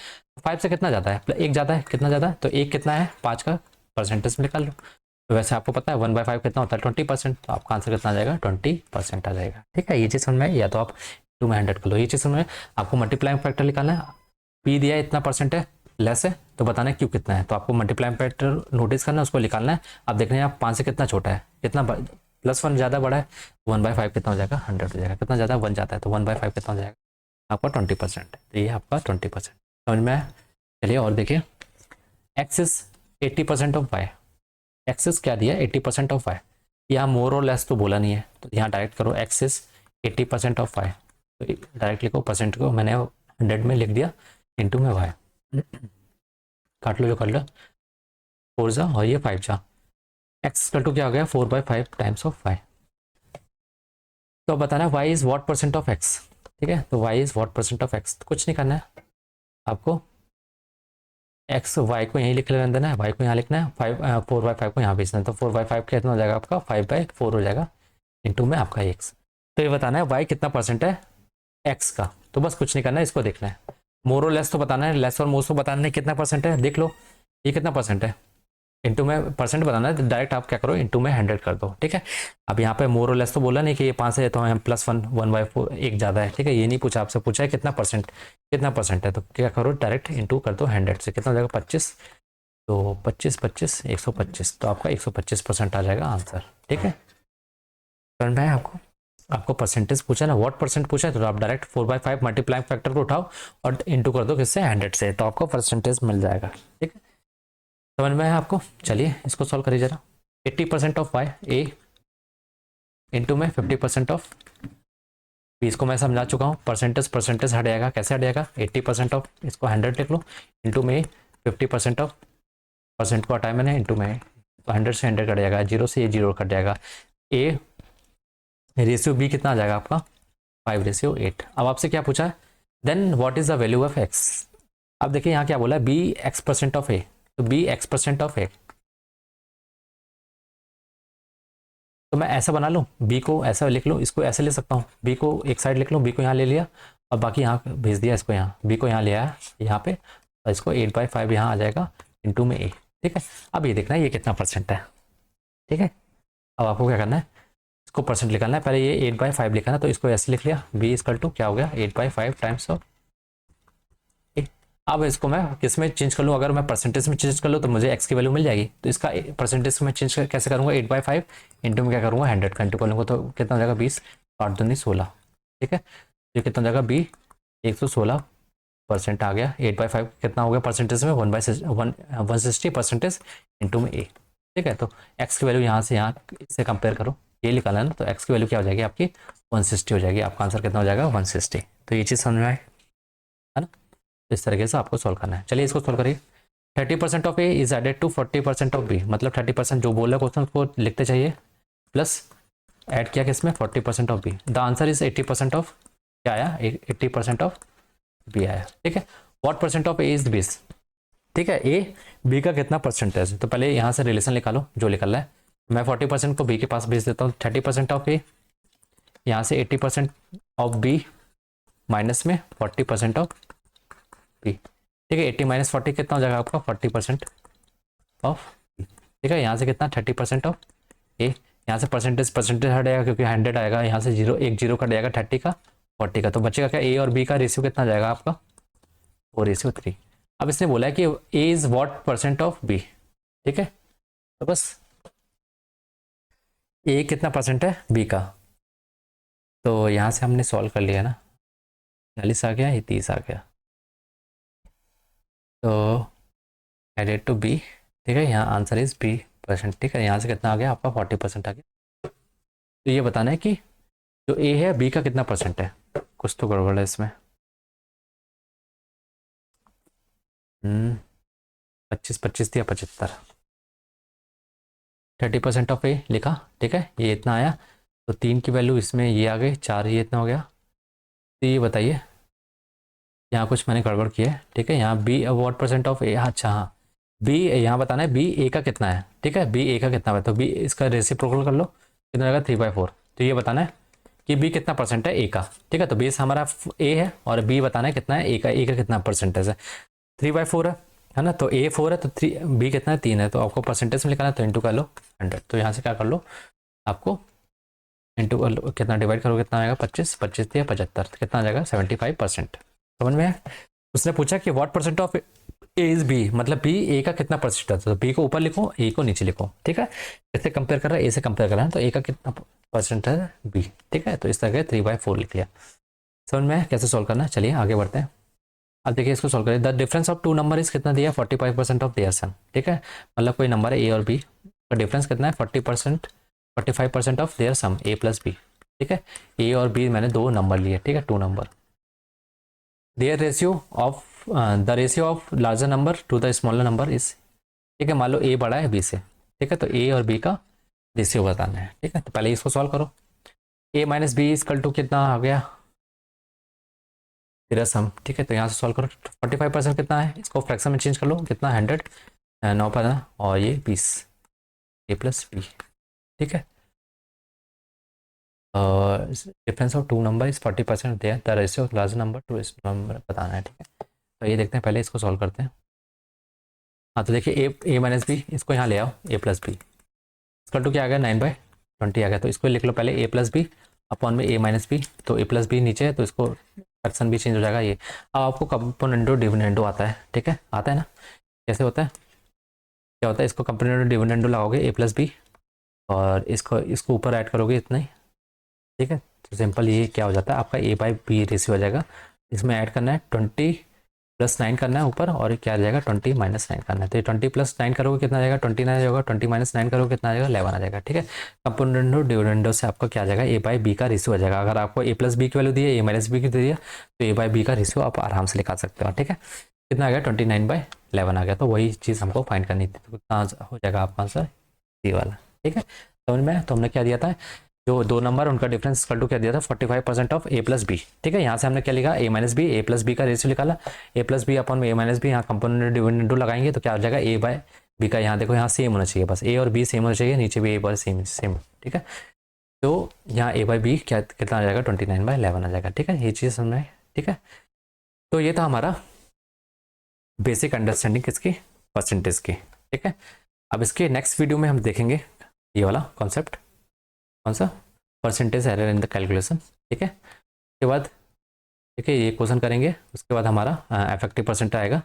5 से कितना जाता है एक जाता है, कितना जाता है, तो एक कितना है 5 का परसेंटेज में निकाल लो, तो वैसे आपको पता है 1/5 कितना होता है 20%, तो आपका आंसर कितना आ जाएगा 20% आ जाएगा, ठीक है, ये चीज़ समझ में, या तो आप 2 में 100 कर लो, ये चीज़ समझ में। आपको मल्टीप्लाइंग फैक्टर निकालना है, P दिया है इतना % है लेस है, तो बताना है Q कितना है, तो आपको मल्टीप्लाइंग फैक्टर नोटिस करना है, उसको निकालना है। आप देख रहे हैं आप 5 से कितना छोटा है, कितना +1 ज़्यादा बड़ा है, 1/5 कितना हो जाएगा 100 हो जाएगा, कितना ज़्यादा 1 जाता है तो 1/5 कितना हो जाएगा आपका 20%, तो ये आपका 20% समझ में आया। चलिए और देखिए, x इज 80% ऑफ y, एक्सेस क्या दिया 80% ऑफ वाई, यहाँ मोर और लेस तो बोला नहीं है, तो यहाँ डायरेक्ट करो x इज 80% ऑफ वाई, तो डायरेक्ट लिखो परसेंट को मैंने 100 में लिख दिया इंटू में y, काट लो जो कर लो 4 जा और ये 5 जा, x का टू क्या हो गया 4/5 टाइम्स ऑफ y, तो बताना है y is what % of x, ठीक है, तो y is what % of x, तो कुछ नहीं करना है आपको, x y को यहीं लिख लेना देना है, y को यहाँ लिखना है, 4/5 को यहाँ भेजना है, तो 4/5 कितना हो जाएगा आपका 5/4 हो जाएगा इंटू में आपका x, तो ये बताना है y कितना % है x का, तो बस कुछ नहीं करना है, इसको देखना है मोर और लेस तो बताना है, लेस और मोस्ट तो बताना है कितना परसेंट है, देख लो ये कितना परसेंट है, इंटू में परसेंट बताना है, तो डायरेक्ट आप क्या करो इंटू में 100 कर दो, ठीक है। अब यहाँ पे मोर और लेस तो बोला नहीं कि ये 5 है तो हम +1 1/4 एक ज़्यादा है, ठीक है, ये नहीं पूछा आपसे, पूछा है कितना परसेंट है, तो क्या करो डायरेक्ट इंटू कर दो 100 से, कितना हो जाएगा 25, तो 25 125, तो आपका 125% आ जाएगा आंसर, ठीक है। समझ में आया आपको परसेंटेज पूछा ना, व्हाट परसेंट पूछा है, तो आप डायरेक्ट 4/5 मल्टीप्लाइंग फैक्टर को उठाओ और इंटू कर दो किससे 100 से, तो आपको परसेंटेज मिल जाएगा, ठीक है। समझ में आया आपको, चलिए इसको सॉल्व करिए जरा। 80% ऑफ वाई ए इंटू में 50% ऑफ बी, इसको मैं समझा चुका हूँ, परसेंटेज हट जाएगा, कैसे हट जाएगा, 80% ऑफ, इसको 100 लिख लो, इंटू में 50% ऑफ, परसेंट को हटाया मैंने, इंटू में, तो 100 से 100 कट जाएगा, 0 से ये 0 कट जाएगा, ए रेशियो बी कितना आ जाएगा आपका 5:8। अब आपसे क्या पूछा है, then what is the value of X. अब देखिए यहाँ क्या बोला है, बी x% ऑफ ए, तो बी x% ऑफ ए, तो मैं ऐसा बना लूँ, बी को ऐसा लिख लूँ, इसको ऐसे ले सकता हूँ, बी को एक साइड लिख लूँ, बी को यहाँ ले लिया और बाकी यहाँ भेज दिया इसको, यहाँ बी को यहाँ ले आया यहाँ पे, और इसको 8/5 यहाँ आ जाएगा इंटू में ए, ठीक है। अब ये देखना है ये कितना परसेंट है, ठीक है। अब आपको क्या करना है, इसको परसेंट निकालना है, पहले ये 8/5 लिखा ना, तो इसको ऐसे लिख लिया, बी इक्वल टू क्या हो गया 8/5 टाइम्स ऑफ। अब इसको मैं किस में चेंज कर लूँ, अगर मैं परसेंटेज में चेंज कर लूँ तो मुझे एक्स की वैल्यू मिल जाएगी, तो इसका परसेंटेज में चेंज कैसे करूँगा, 8/5 इंटू में क्या करूँगा 100 का इंटू कर लूँगा, तो कितना हो जाएगा 20, 8×2 = 16, ठीक है। ये कितना हो जाएगा बी 116% आ गया, 8/5 कितना हो गया परसेंटेज में 1/160% इंटू में ए, ठीक है। तो एक्स की वैल्यू यहाँ से कंपेयर करो, ये निकाला ना, तो एक्स की वैल्यू क्या हो जाएगी आपकी 160 हो जाएगी, आपका आंसर कितना हो जाएगा 160। तो ये चीज़ समझ में आए, है ना। तो इस तरीके से आपको सॉल्व करना है, चलिए इसको सॉल्व करिए। 30% of A is added to 40% of B, मतलब 30% जो बोला क्वेश्चन उसको लिखते चाहिए, प्लस ऐड किया किसमें 40% of B, the answer is 80% of क्या आया 80% ऑफ बी आया, ठीक है। What percent of A is 20, ठीक है, ए बी का कितना परसेंटेज है, तो पहले यहाँ से रिलेशन निकालो जो निकल रहा है, मैं 40% को बी के पास भेज देता हूँ, 30% ऑफ ए, यहाँ से 80% ऑफ बी माइनस में 40% ऑफ बी, ठीक है। 80 - 40 कितना हो जाएगा आपका 40% ऑफ बी, ठीक है। यहाँ से कितना 30% ऑफ ए, यहाँ से परसेंटेज हट जाएगा क्योंकि 100 आएगा, यहाँ से एक जीरो कट जाएगा 30 का 40 का, तो बचेगा क्या, ए और बी का रेशियो कितना जाएगा आपका 4:3। अब इसने बोला है कि A is what percent of B, ठीक है, तो बस ए कितना परसेंट है बी का, तो यहाँ से हमने सॉल्व कर लिया ना, 40 आ गया, ये 30 आ गया, तो एडेड टू बी, ठीक है, यहाँ आंसर इज बी परसेंट, ठीक है। यहाँ से कितना आ गया आपका 40% आ गया, तो ये बताना है कि जो ए है बी का कितना परसेंट है, कुछ तो गड़बड़ है इसमें। 25 दिया 75, 30% ऑफ ए लिखा, ठीक है, ये इतना आया, तो 3 की वैल्यू इसमें ये आ गई, 4 ये इतना हो गया, तो ये बताइए यहाँ कुछ मैंने गड़बड़ किया है, ठीक है। यहाँ बी व्हाट परसेंट ऑफ ए, अच्छा हाँ, बी यहाँ बताना है बी ए का कितना है, ठीक है, बी ए का कितना है, तो बी इसका रेसिप्रोकल कर लो, कितना रहेगा 3/4, तो ये बताना है कि बी कितना परसेंट है ए का, ठीक है। तो बेस हमारा ए है और बी बताना है कितना है ए का कितना परसेंटेज है, 3/4 है ना, तो ए 4 है, तो 3 बी कितना है 3 है, तो आपको परसेंटेज में लिखाना है, तो इंटू कर लो 100, तो यहाँ से क्या कर लो आपको इंटू कर लो, कितना डिवाइड करो कितना आएगा 25 दिया 75, तो कितना आ जाएगा 75%। समझ में है। उसने पूछा कि what percent of A is B, मतलब बी ए का कितना परसेंट है, तो बी को ऊपर लिखो ए को नीचे लिखो, ठीक है। इससे कंपेयर कर रहा है ए से कंपेयर कर रहा है, तो ए का कितना परसेंट है बी, ठीक है, तो इस तरह 3/4 लिख लिया। समझ में कैसे सॉल्व करना है, चलिए आगे बढ़ते हैं। अब देखिए इसको सॉल्व करिए, the difference of 2 number is कितना दिया 45% ऑफ देयर सम, ठीक है, मतलब कोई नंबर है ए और बी का डिफरेंस कितना है 45% of their sum A plus B, ठीक है। ए और बी मैंने 2 नंबर लिए, ठीक है, 2 number, their ratio of the ratio of larger number to the smaller number is, ठीक है, मान लो ए बड़ा है बी से, ठीक है, तो ए और बी का रेशियो बताना है, ठीक है। तो पहले इसको सॉल्व करो, ए माइनस बी इक्वल टू कितना आ गया तेरा सम, ठीक है, तो यहाँ से सॉल्व करो, 45% कितना है, इसको फ्रैक्शन में चेंज कर लो, कितना 100 9 पर और ये 20 ए प्लस बी, ठीक है। Difference of 2 number is 40% their the ratio of larger number to इस नंबर बताना है, ठीक है। तो ये देखते हैं, पहले इसको सॉल्व करते हैं। हाँ तो देखिए ए माइनस बी, इसको यहाँ ले आओ, ए प्लस बी इसका टू क्या आ गया 9/20 आ गया। तो इसको लिख लो पहले, ए प्लस बी अपॉन में ए माइनस बी। तो ए प्लस बी नीचे है तो इसको फ्रैक्शन भी चेंज हो जाएगा ये। अब आपको कंपोनेंडो डिविडेंडो आता है, ठीक है, आता है ना, कैसे होता है, क्या होता है, इसको कंपोनेंडो डिविडेंडो लगाओगे ए प्लस बी और इसको इसको ऊपर ऐड करोगे इतना ही, ठीक है। तो सिंपल ये क्या हो जाता है आपका A/B रेशियो हो जाएगा। इसमें ऐड करना है 20+9 करना है ऊपर, और क्या आ जाएगा 20-9 करना है। तो ये 20+9 करोगे कितना आ जाएगा 29 आ जाएगा, 20-9 करोगे कितना आ जाएगा 11 आ जाएगा, ठीक है। कंपोनेंडो डिविडेंडो से आपका क्या आ जाएगा A/B का रेशियो आ जाएगा। अगर आपको A+B की वैल्यू दी है, A-B की दी है, तो A/B का रेशियो आप आराम से निकाल सकते हो, ठीक है। कितना आ गया 29/11 आ गया। तो वही चीज़ हमको फाइंड करनी थी, तो कितना हो जाएगा आपका आंसर सी वाला, ठीक है। समझ में? तो हमने क्या दिया था, जो दो नंबर उनका डिफरेंस इक्वल टू क्या दिया था 45% ऑफ A+B, ठीक है। यहाँ से हमने क्या लिखा A-B, A+B का रेशियो निकाला, A+B अपॉन में A-B, यहाँ कंपोनेंट डिविडेंडो लगाएंगे तो क्या हो जाएगा A/B का, यहाँ देखो यहाँ सेम होना चाहिए, बस A और B सेम होना चाहिए, नीचे भी A और सेम, ठीक है। तो यहाँ A/B क्या कितना आ जाएगा 29/11 आ जाएगा, ठीक है। ये चीज़ हमने, ठीक है। तो ये था हमारा बेसिक अंडरस्टैंडिंग किसकी, परसेंटेज की, ठीक है। अब इसके नेक्स्ट वीडियो में हम देखेंगे ये वाला कॉन्सेप्ट, कौन सा, percentage error in the calculation, ठीक है। उसके बाद ठीक है ये क्वेश्चन करेंगे, उसके बाद हमारा इफेक्टिव परसेंट आएगा।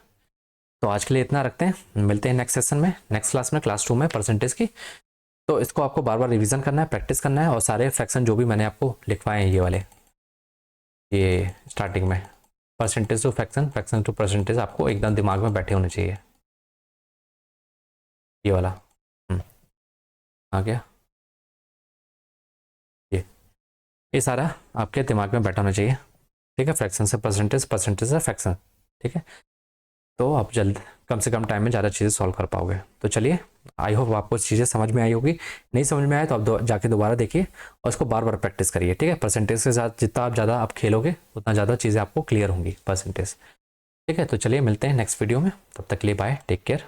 तो आज के लिए इतना रखते हैं, मिलते हैं नेक्स्ट सेशन में, नेक्स्ट क्लास में, क्लास 2 में परसेंटेज की। तो इसको आपको बार बार रिवीजन करना है, प्रैक्टिस करना है, और सारे फ्रैक्शन जो भी मैंने आपको लिखवाए हैं ये वाले, ये स्टार्टिंग में percentage to fraction, fraction to percentage आपको एकदम दिमाग में बैठे होने चाहिए। ये वाला आ गया, ये सारा आपके दिमाग में बैठा होना चाहिए, ठीक है। फ्रैक्शन से परसेंटेज, परसेंटेज से फ्रैक्शन, ठीक है। तो आप जल्द कम से कम टाइम में ज़्यादा चीज़ें सॉल्व कर पाओगे। तो चलिए, आई होप आपको चीज़ें समझ में आई होगी। नहीं समझ में आए तो आप जाके दोबारा देखिए और उसको बार बार प्रैक्टिस करिए, ठीक है। परसेंटेज के साथ जितना आप ज़्यादा आप खेलोगे उतना ज़्यादा चीज़ें आपको क्लियर होंगी परसेंटेज, ठीक है। तो चलिए मिलते हैं नेक्स्ट वीडियो में, तब तक के लिए बाय, टेक केयर।